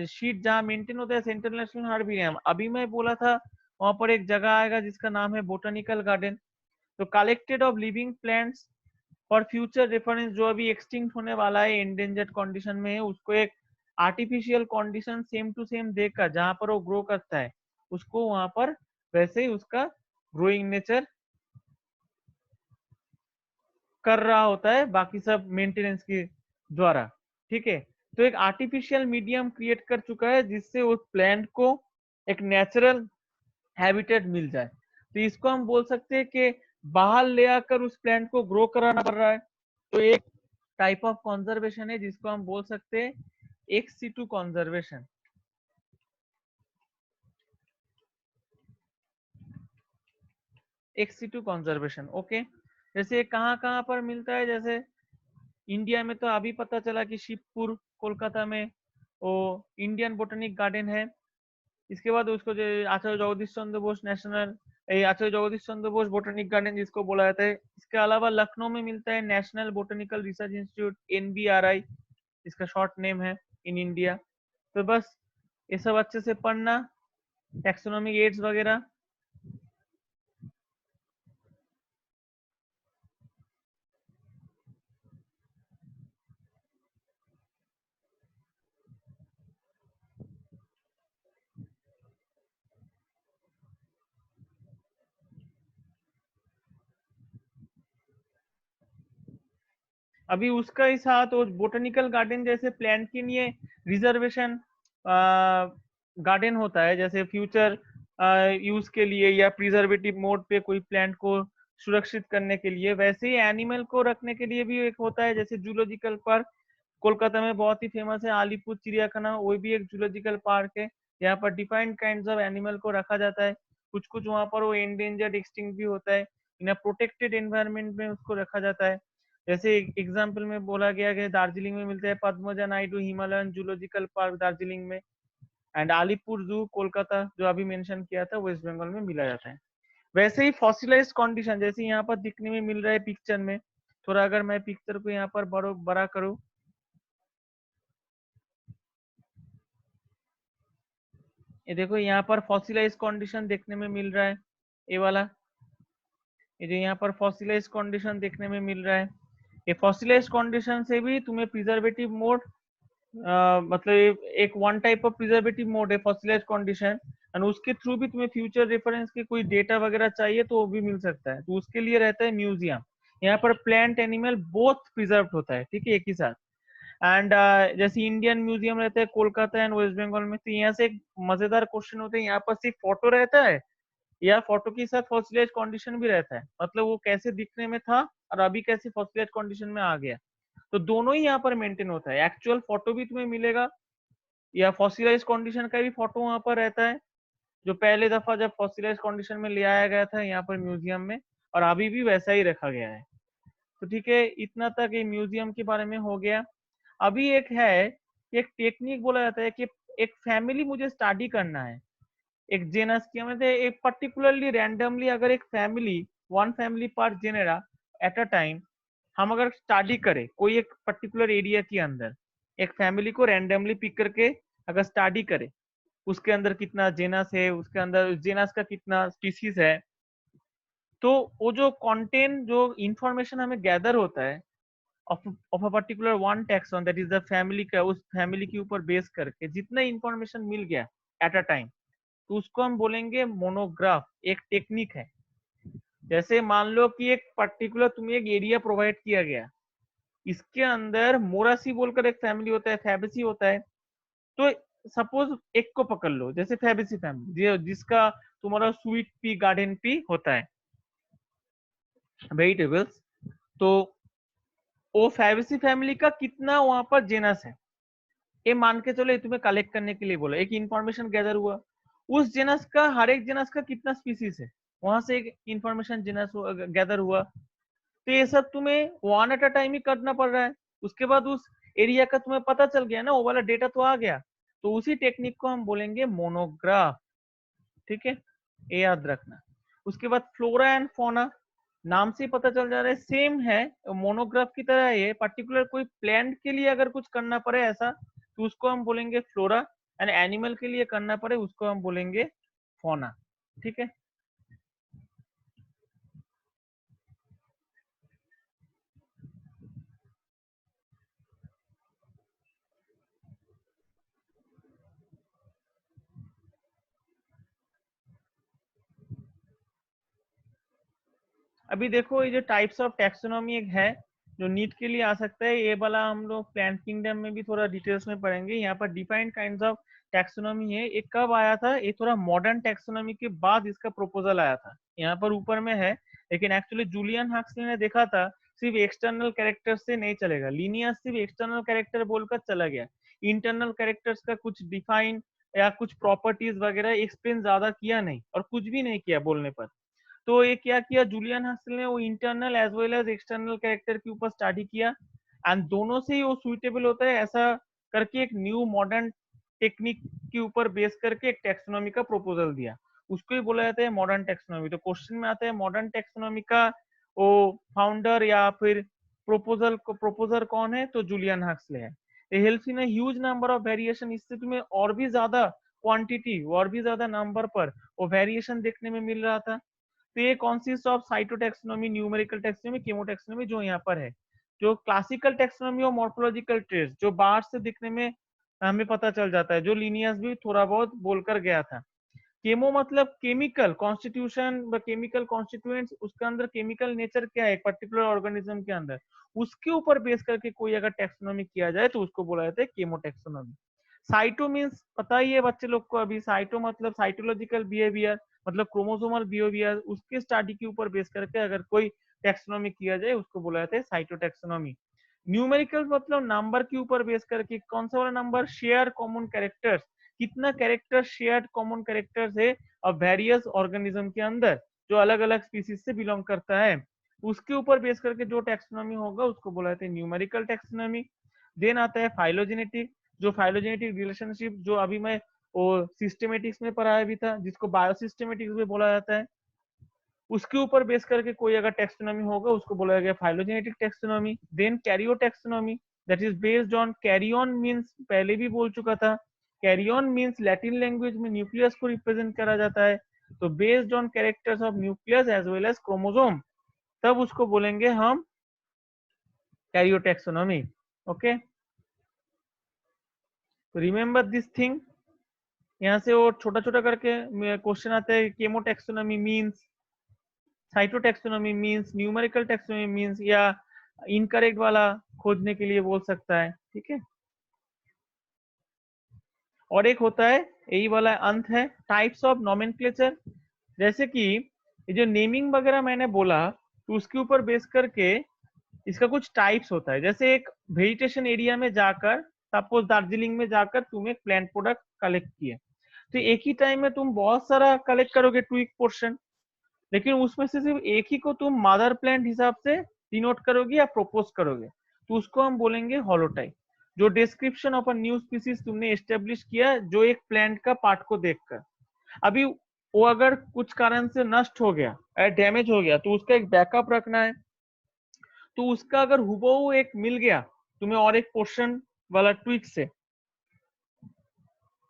शीट जहाँ मेंटेन होता है सेंट्रल नेशनल हार्बेरियम, अभी मैं बोला था वहां पर एक जगह आएगा जिसका नाम है बोटेनिकल गार्डन। तो collected of living plants for future reference, जो अभी एक्सटिंक्ट होने वाला है एंडेंजर्ड कंडीशन में है, उसको एक artificial condition same to same देकर जहां पर वो ग्रो करता है, उसको वहां पर वैसे ही उसका ग्रोइंग नेचर कर रहा होता है बाकी सब मेंटेनेंस के द्वारा। ठीक है, तो एक आर्टिफिशियल मीडियम क्रिएट कर चुका है जिससे उस प्लांट को एक नेचुरल हैबिटेट मिल जाए। तो इसको हम बोल सकते हैं कि बाहर ले आकर उस प्लांट को ग्रो कराना पड़ रहा है। तो एक टाइप ऑफ कंजर्वेशन है जिसको हम बोल सकते हैं एक्स-सिटू कंजर्वेशन। एक्स-सिटू conservation, okay. जैसे कहाँ कहाँ पर मिलता है, जैसे इंडिया में तो अभी पता चला कि शिवपुर कोलकाता में वो इंडियन बोटेनिक गार्डन है। इसके बाद उसको जो आचार्य जगदीश चंद्र बोस नेशनल आचार्य जगदीश चंद्र बोस बोटेनिक गार्डन जिसको बोला जाता है। इसके अलावा लखनऊ में मिलता है national botanical research institute NBRI, इसका शॉर्ट नेम है इन इंडिया। तो बस ये सब अच्छे से पढ़ना, टैक्सोनॉमिक एड्स वगैरह। अभी उसका ही साथ वो बोटेनिकल गार्डन जैसे प्लांट के लिए रिजर्वेशन गार्डन होता है, जैसे फ्यूचर यूज के लिए या प्रिजर्वेटिव मोड पे कोई प्लांट को सुरक्षित करने के लिए, वैसे ही एनिमल को रखने के लिए भी एक होता है, जैसे जूलॉजिकल पार्क कोलकाता में बहुत ही फेमस है, अलीपुर चिड़ियाखाना, वो भी एक जूलॉजिकल पार्क है। यहाँ पर डिफाइंड काइंड्स ऑफ एनिमल को रखा जाता है। कुछ कुछ वहाँ पर वो एंडेंजर्ड एक्सटिंक्ट भी होता है, इन प्रोटेक्टेड एनवायरनमेंट में उसको रखा जाता है। जैसे एग्जाम्पल में बोला गया कि दार्जिलिंग में मिलता है Padmaja Naidu Himalayan zoological park Darjeeling में, एंड अलीपुर जू कोलकाता जो अभी मेंशन किया था वेस्ट बंगाल में मिला जाता है। वैसे ही फॉसिलाइज कंडीशन जैसे यहाँ पर दिखने में मिल रहा है पिक्चर में, थोड़ा अगर मैं पिक्चर को यहाँ पर बड़ा करूँ, ये देखो यहाँ पर फॉसिलाइज कंडीशन देखने में मिल रहा है, ये वाला, ये जो यहाँ पर फॉसिलाइज कंडीशन देखने में मिल रहा है, ये फॉसिलाइज कंडीशन से भी तुम्हें प्रिजर्वेटिव मोड मतलब एक one type of preservative mode है फॉसिलाइज कंडीशन, एंड उसके थ्रू भी तुम्हें फ्यूचर रेफरेंस के कोई डेटा वगैरह चाहिए तो वो भी मिल सकता है। तो उसके लिए रहता है म्यूजियम, यहाँ पर प्लांट एनिमल बोथ प्रिजर्व होता है, ठीक है, एक ही साथ। एंड जैसे इंडियन म्यूजियम रहता है कोलकाता एंड वेस्ट बंगाल में, तो यहाँ से एक मजेदार क्वेश्चन होता है, यहाँ पर सिर्फ फोटो रहता है या फोटो के साथ फॉसिलाइज कंडीशन भी रहता है, मतलब वो कैसे दिखने में था और अभी कैसे फॉसिलाइज कंडीशन में आ गया। तो दोनों ही यहाँ पर मेंटेन होता है, एक्चुअल फोटो भी तुम्हें मिलेगा या फॉसिलाइज कंडीशन का भी फोटो वहां पर रहता है, जो पहले दफा जब फॉसिलाइज कंडीशन में ले आया गया था यहाँ पर म्यूजियम में, और अभी भी वैसा ही रखा गया है। तो ठीक है, इतना तक ये म्यूजियम के बारे में हो गया। अभी एक है एक टेक्निक बोला जाता है कि एक फैमिली मुझे स्टडी करना है, एक जेनस की मतलब एक पर्टिकुलरली रैंडमली अगर एक फैमिली, वन फैमिली पर जेनेरा एट अ टाइम हम अगर स्टडी करें कोई एक पर्टिकुलर एरिया के अंदर, एक फैमिली को रैंडमली पिक करके अगर स्टडी करें, उसके अंदर कितना जेनस है, उसके अंदर जेनस का कितना स्पीसीज है, तो वो जो कंटेंट जो इंफॉर्मेशन हमें गैदर होता है of a particular one taxon that is the family का, उस फैमिली के ऊपर बेस करके जितना इंफॉर्मेशन मिल गया एट अ टाइम, तो उसको हम बोलेंगे मोनोग्राफ। एक टेक्निक है। जैसे मान लो कि एक पर्टिकुलर तुम्हें एक एरिया प्रोवाइड किया गया, इसके अंदर मोरासी बोलकर एक फैमिली होता है, फैबेसी होता है। तो सपोज एक को पकड़ लो, जैसे फैबेसी फैमिली जिसका तुम्हारा स्वीट पी गार्डन पी होता है वेजिटेबल्स, तो वो फैबेसी फैमिली का कितना वहां पर जेनस है, ये मान के चलो, ये तुम्हें कलेक्ट करने के लिए बोला, एक इंफॉर्मेशन गैदर हुआ, उस जेनस का हर एक जेनस का कितना स्पीसीज है, वहां से एक इंफॉर्मेशन जेनस गैदर हुआ। तो ये सब तुम्हें वन एट अ टाइम ही करना पड़ रहा है। उसके बाद उस एरिया का तुम्हें पता चल गया ना, वो वाला डेटा तो आ गया, तो उसी टेक्निक को हम बोलेंगे मोनोग्राफ। ठीक है, ये याद रखना। उसके बाद फ्लोरा एंड फोना, नाम से ही पता चल जा रहा है सेम है, मोनोग्राफ की तरह। ये पर्टिकुलर कोई प्लांट के लिए अगर कुछ करना पड़े ऐसा, तो उसको हम बोलेंगे फ्लोरा, एंड एनिमल के लिए करना पड़े उसको हम बोलेंगे फोना। ठीक है। अभी देखो, ये जो टाइप्स ऑफ टैक्सोनॉमी एक है जो नीट के लिए आ सकता है, ये वाला हम लोग प्लांट किंगडम में भी थोड़ा डिटेल्स में पढ़ेंगे। यहाँ पर डिफाइंड काइंड्स ऑफ टैक्सोनॉमी है। ये कब आया था, ये थोड़ा मॉडर्न टैक्सोनॉमी के बाद इसका प्रपोजल आया था, यहाँ पर ऊपर में है। लेकिन एक्चुअली जूलियन हक्सले ने देखा था सिर्फ एक्सटर्नल कैरेक्टर से नहीं चलेगा, लीनियस सिर्फ एक्सटर्नल कैरेक्टर बोलकर चला गया, इंटरनल कैरेक्टर्स का कुछ डिफाइन या कुछ प्रॉपर्टीज वगैरह एक्सप्लेन ज्यादा किया नहीं, और कुछ भी नहीं किया बोलने पर। तो ये क्या किया जूलियन हसल ने, वो internal as well as external character के ऊपर स्टडी किया, एंड दोनों से ही वो सुइटेबल होता है ऐसा करके एक न्यू मॉडर्न टेक्निक के ऊपर बेस करके एक टेक्सोनॉमी का प्रपोजल दिया। उसको ही बोला जाता है मॉडर्न टेक्सोनॉमी। तो क्वेश्चन में आता है मॉडर्न टेक्सोनॉमी का वो फाउंडर या फिर प्रोपोजर कौन है, तो जूलियन हक्सले है। Helps in huge number of variation, इससे तुम्हें और भी ज्यादा क्वांटिटी और भी ज्यादा नंबर पर वो वेरिएशन देखने में मिल रहा था। तो ये consist of cytotaxonomy, numerical taxonomy, chemotaxonomy, जो यहाँ पर है। जो क्लासिकल टैक्सोनॉमी और मॉर्फोलॉजिकल ट्रेस जो बाहर से दिखने में हमें पता चल जाता है, जो लिनियस भी थोड़ा बहुत बोलकर गया था। केमो मतलब केमिकल कॉन्स्टिट्यूशन, केमिकल कॉन्स्टिट्यूएंट्स, उसके अंदर केमिकल नेचर क्या है पर्टिकुलर ऑर्गेनिज्म के अंदर, उसके ऊपर बेस करके कोई अगर टैक्सोनॉमी किया जाए तो उसको बोला जाता है केमोटैक्सोनॉमी। साइटो मीन्स पता ही है बच्चे लोग को, अभी साइटो मतलब साइटोलॉजिकल बिहेवियर, मतलब क्रोमोसोमल बिहेवियर, उसके स्टडी के ऊपर बेस करके अगर कोई टैक्सोनॉमी किया जाए उसको बोला जाता है साइटोटैक्सोनॉमी। न्यूमेरिकल मतलब नंबर के ऊपर बेस करके, कौन सा वाला नंबर, शेयर कॉमन कैरेक्टर्स, कितना कैरेक्टर शेयर्ड कॉमन कैरेक्टर्स है अब वेरियस ऑर्गेनिज्म के अंदर जो अलग अलग स्पीसीज से बिलोंग करता है, उसके ऊपर बेस करके जो टैक्सोनॉमी होगा उसको बोला जाता है न्यूमेरिकल टैक्सोनॉमी। देन आता है फाइलोजेनेटिक, जो फाइलोजेनेटिक रिलेशनशिप जो अभी मैं वो सिस्टमेटिक्स में पढ़ाया भी था, जिसको बायोसिस्टमेटिक्स भी बोला जाता है, उसके ऊपर बेस करके कोई अगर टेक्सोनॉमी होगा उसको बोला गया phylogenetic taxonomy. Then karyotaxonomy, that is based on karyon means, पहले भी बोल चुका था, कैरियन मींस लैटिन लैंग्वेज में न्यूक्लियस को रिप्रेजेंट करा जाता है, तो based on characters of nucleus as well as chromosome, तब उसको बोलेंगे हम कैरियो टेक्सोनॉमी। ओके, तो रिमेंबर दिस थिंग। यहाँ से वो छोटा छोटा करके क्वेश्चन आते हैं, chemotaxonomy means, cytotaxonomy means, numerical taxonomy means, या इनकरेक्ट वाला खोजने के लिए बोल सकता है। ठीक है, और एक होता है यही वाला अंत है, टाइप्स ऑफ नोमेनक्लेचर। जैसे कि ये जो नेमिंग वगैरह मैंने बोला, तो उसके ऊपर बेस करके इसका कुछ टाइप्स होता है। जैसे एक वेजिटेशन एरिया में जाकर, सपोज दार्जिलिंग में जाकर तुम एक प्लांट प्रोडक्ट कलेक्ट किए, तो एक ही टाइम में तुम बहुत सारा कलेक्ट करोगे टू एक पोर्शन, लेकिन उसमें से सिर्फ एक ही को तुम मदर प्लांट हिसाब से डिनोट करोगे या प्रोपोज करोगे, तो उसको हम बोलेंगे हॉलोटाइप। जो description of a new species तुमने एस्टेब्लिश किया जो एक प्लांट का पार्ट को देखकर। अभी वो अगर कुछ कारण से नष्ट हो गया, डैमेज हो गया, तो उसका एक बैकअप रखना है। तो उसका अगर हुबहू एक मिल गया तुम्हें और एक पोर्शन वाला ट्वीक से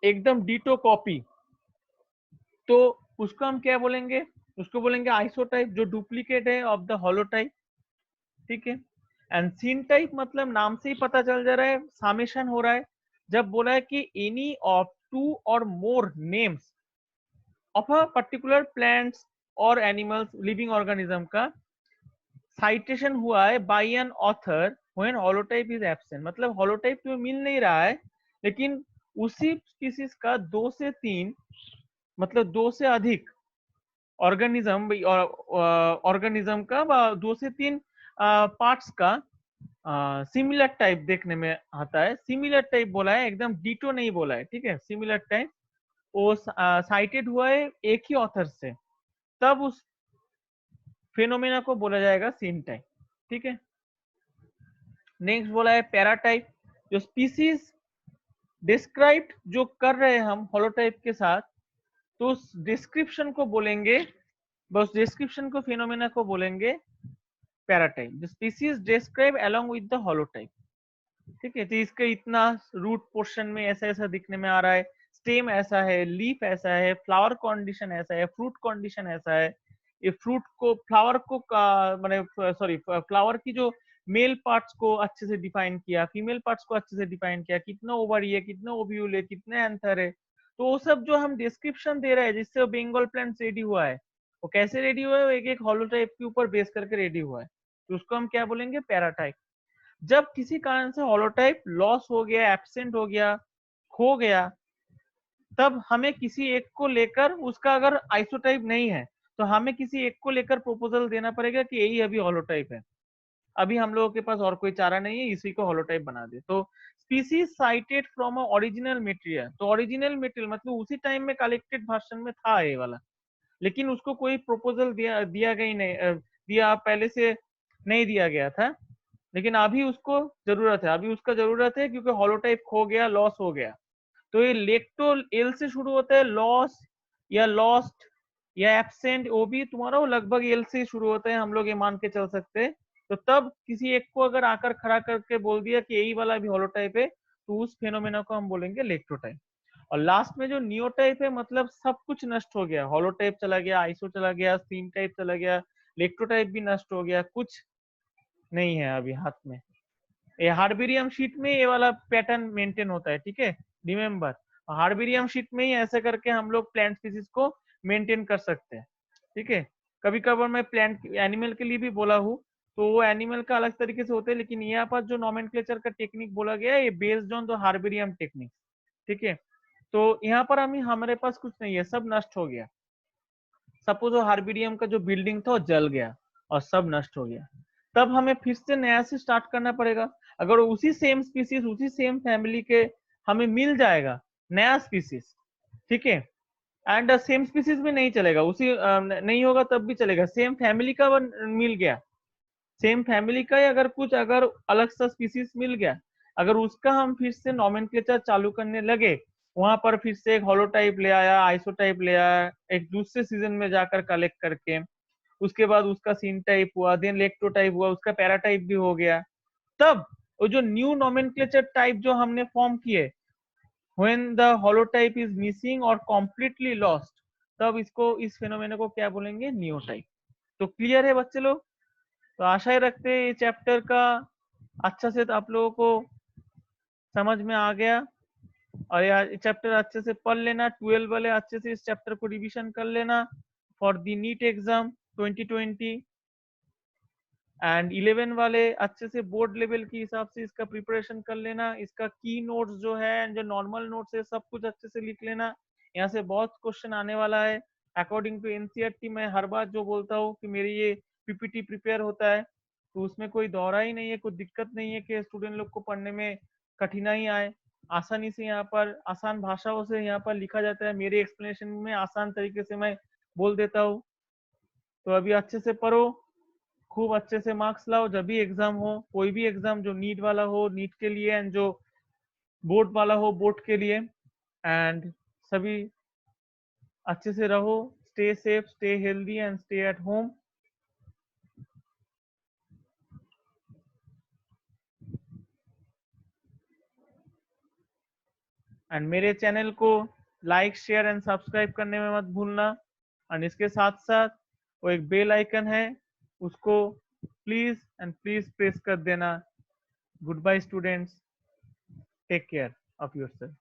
एकदम डिटो कॉपी, तो उसको हम क्या बोलेंगे? उसको बोलेंगे आइसोटाइप, जो डुप्लीकेट है ऑफ द हॉलोटाइप। ठीक है। एंड सीन टाइप मतलब नाम से ही पता चल जा रहा है, सामेशन हो रहा है। जब बोला है कि any of two or more names of a particular plants और एनिमल्स लिविंग ऑर्गेनिज्म का साइटेशन हुआ है by an author when holotype is absent, मतलब हॉलोटाइप तो मिल नहीं रहा है, लेकिन उसी स्पीसीज का 2 से 3 मतलब 2 से अधिक ऑर्गेनिज्म का 2 से 3 पार्ट्स का सिमिलर टाइप देखने में आता है। सिमिलर टाइप बोला है, एकदम डिटो नहीं बोला है। ठीक है, सिमिलर टाइप वो साइटेड हुआ है एक ही ऑथर से, तब उस फेनोमेना को बोला जाएगा सीन टाइप। ठीक है। नेक्स्ट बोला है पैराटाइप, जो स्पीसीज डिस्क्राइब्ड जो कर रहे हैं हम हॉलोटाइप के साथ, तो उस डिस्क्रिप्शन को बोलेंगे, बस डिस्क्रिप्शन को फिनोमेना को बोलेंगे paratype, the species describe along with the holotype. ठीक है, तो इसके इतना रूट पोर्शन में ऐसा ऐसा दिखने में आ रहा है, स्टेम ऐसा है, लीफ ऐसा है, फ्लावर कंडीशन ऐसा है, फ्रूट कंडीशन ऐसा है। ये फ्रूट को फ्लावर को मैंने सॉरी फ्लावर की जो मेल पार्ट्स को अच्छे से डिफाइन किया, फीमेल पार्ट्स को अच्छे से डिफाइन किया, कितना ओवरी है, कितना ओव्यूल है, कितने एंथर है। तो वो सब जो हम डिस्क्रिप्शन दे रहे हैं जिससे बंगाल प्लांट रेडी हुआ है, वो कैसे रेडी हुआ है? वो एक एक हॉलोटाइप के ऊपर बेस करके रेडी हुआ है, तो उसको हम क्या बोलेंगे? पैराटाइप। जब किसी कारण से हॉलोटाइप लॉस हो गया, एब्सेंट हो गया, खो गया, तब हमें किसी एक को लेकर, उसका अगर आइसोटाइप नहीं है तो हमें किसी एक को लेकर प्रपोजल देना पड़ेगा कि यही अभी हॉलोटाइप है, अभी हम लोगों के पास और कोई चारा नहीं है, इसी को हॉलोटाइप बना दे। तो species cited from a original material, तो ओरिजिनल मटेरियल मतलब उसी टाइम में कलेक्टेड वर्जन में था ये वाला, लेकिन उसको कोई प्रपोजल दिया गई नहीं, दिया पहले से नहीं दिया गया था, लेकिन अभी उसको जरूरत है, अभी उसका जरूरत है क्योंकि हॉलोटाइप खो गया, लॉस हो गया। तो ये लेक्टो एल से शुरू होता है, लॉस या लॉस्ट या एब्सेंट, वो भी तुम्हारा वो लगभग एल से शुरू होता है, हम लोग ये मान के चल सकते हैं। तो तब किसी एक को अगर आकर खड़ा करके बोल दिया कि यही वाला भी हॉलोटाइप है, तो उस फेनोमेना को हम बोलेंगे लेक्टोटाइप। और लास्ट में जो नियोटाइप है, मतलब सब कुछ नष्ट हो गया, हॉलोटाइप चला गया, आइसो चला गया, सीन टाइप चला गया, लेक्टोटाइप भी नष्ट हो गया, कुछ नहीं है अभी हाथ में। ये हार्बेरियम शीट में ये वाला पैटर्न मेंटेन होता है। ठीक है, रिमेम्बर, हार्बेरियम शीट में ही ऐसे करके हम लोग प्लांट स्पीसीज को मेंटेन कर सकते हैं। ठीक है, कभी कभार मैं प्लांट एनिमल के लिए भी बोला हूँ, तो वो एनिमल का अलग तरीके से होता है, लेकिन यहाँ पर जो नॉमेनक्लेचर का टेक्निक बोला गया है, ये based on the herbarium technique. ठीक है, तो यहाँ पर हमारे पास कुछ नहीं है, सब नष्ट हो गया। सपोज वो हार्बेरियम का जो बिल्डिंग था वो जल गया और सब नष्ट हो गया, तब हमें फिर से नया से स्टार्ट करना पड़ेगा। अगर उसी सेम स्पीसीज, उसी सेम फैमिली के हमें मिल जाएगा नया स्पीसीज, ठीक है, एंड सेम स्पीसीज में नहीं चलेगा, उसी नहीं होगा तब भी चलेगा, सेम फैमिली का मिल गया, सेम फैमिली का ही अगर कुछ अगर अलग सा स्पीसीज मिल गया, अगर उसका हम फिर से नॉमेनक्लेचर चालू करने लगे, वहां पर फिर से एक हॉलोटाइप ले आया, आइसोटाइप ले आया, एक दूसरे सीजन में जाकर कलेक्ट करके, उसके बाद उसका सीन टाइप हुआ, देन लेक्टोटाइप हुआ, उसका पैराटाइप भी हो गया, तब वो जो न्यू नॉमेनक्लेचर टाइप जो हमने फॉर्म किए, when the holotype is missing or completely lost, तब इसको, इस फेनोमेना को क्या बोलेंगे? नियोटाइप। तो क्लियर है बच्चे लोग? तो आशा ही रखते हैं ये चैप्टर का अच्छा से तो आप लोगों को समझ में आ गया, और यार चैप्टर अच्छे से पढ़ लेना, 12 वाले अच्छे से इस चैप्टर को रिवीजन कर लेना फॉर द नीट एग्जाम 2020, एंड 11 वाले अच्छे से बोर्ड लेवल के हिसाब से इसका प्रिपरेशन कर लेना, इसका की नोट्स जो है, जो नॉर्मल नोट्स है, सब कुछ अच्छे से लिख लेना, यहाँ से बहुत क्वेश्चन आने वाला है। अकॉर्डिंग टू एनसीईआरटी मैं हर बार जो बोलता हूँ कि मेरी ये पीपीटी प्रिपेयर होता है, तो उसमें कोई दौरा ही नहीं है, कोई दिक्कत नहीं है कि स्टूडेंट लोग को पढ़ने में कठिनाई आए, आसानी से यहाँ पर आसान भाषाओं से यहाँ पर लिखा जाता है, मेरे एक्सप्लेनेशन में आसान तरीके से मैं बोल देता हूँ। तो अभी अच्छे से पढ़ो, खूब अच्छे से मार्क्स लाओ, जब भी एग्जाम हो, कोई भी एग्जाम जो नीट वाला हो, नीट के लिए एंड जो बोट वाला हो बोट के लिए। एंड सभी अच्छे से रहो, stay safe, stay healthy and stay at home. And मेरे चैनल को लाइक शेयर एंड सब्सक्राइब करने में मत भूलना। एंड इसके साथ साथ वो एक बेल आइकन है, उसको प्लीज एंड प्लीज प्रेस कर देना। Good bye students, take care of yourself.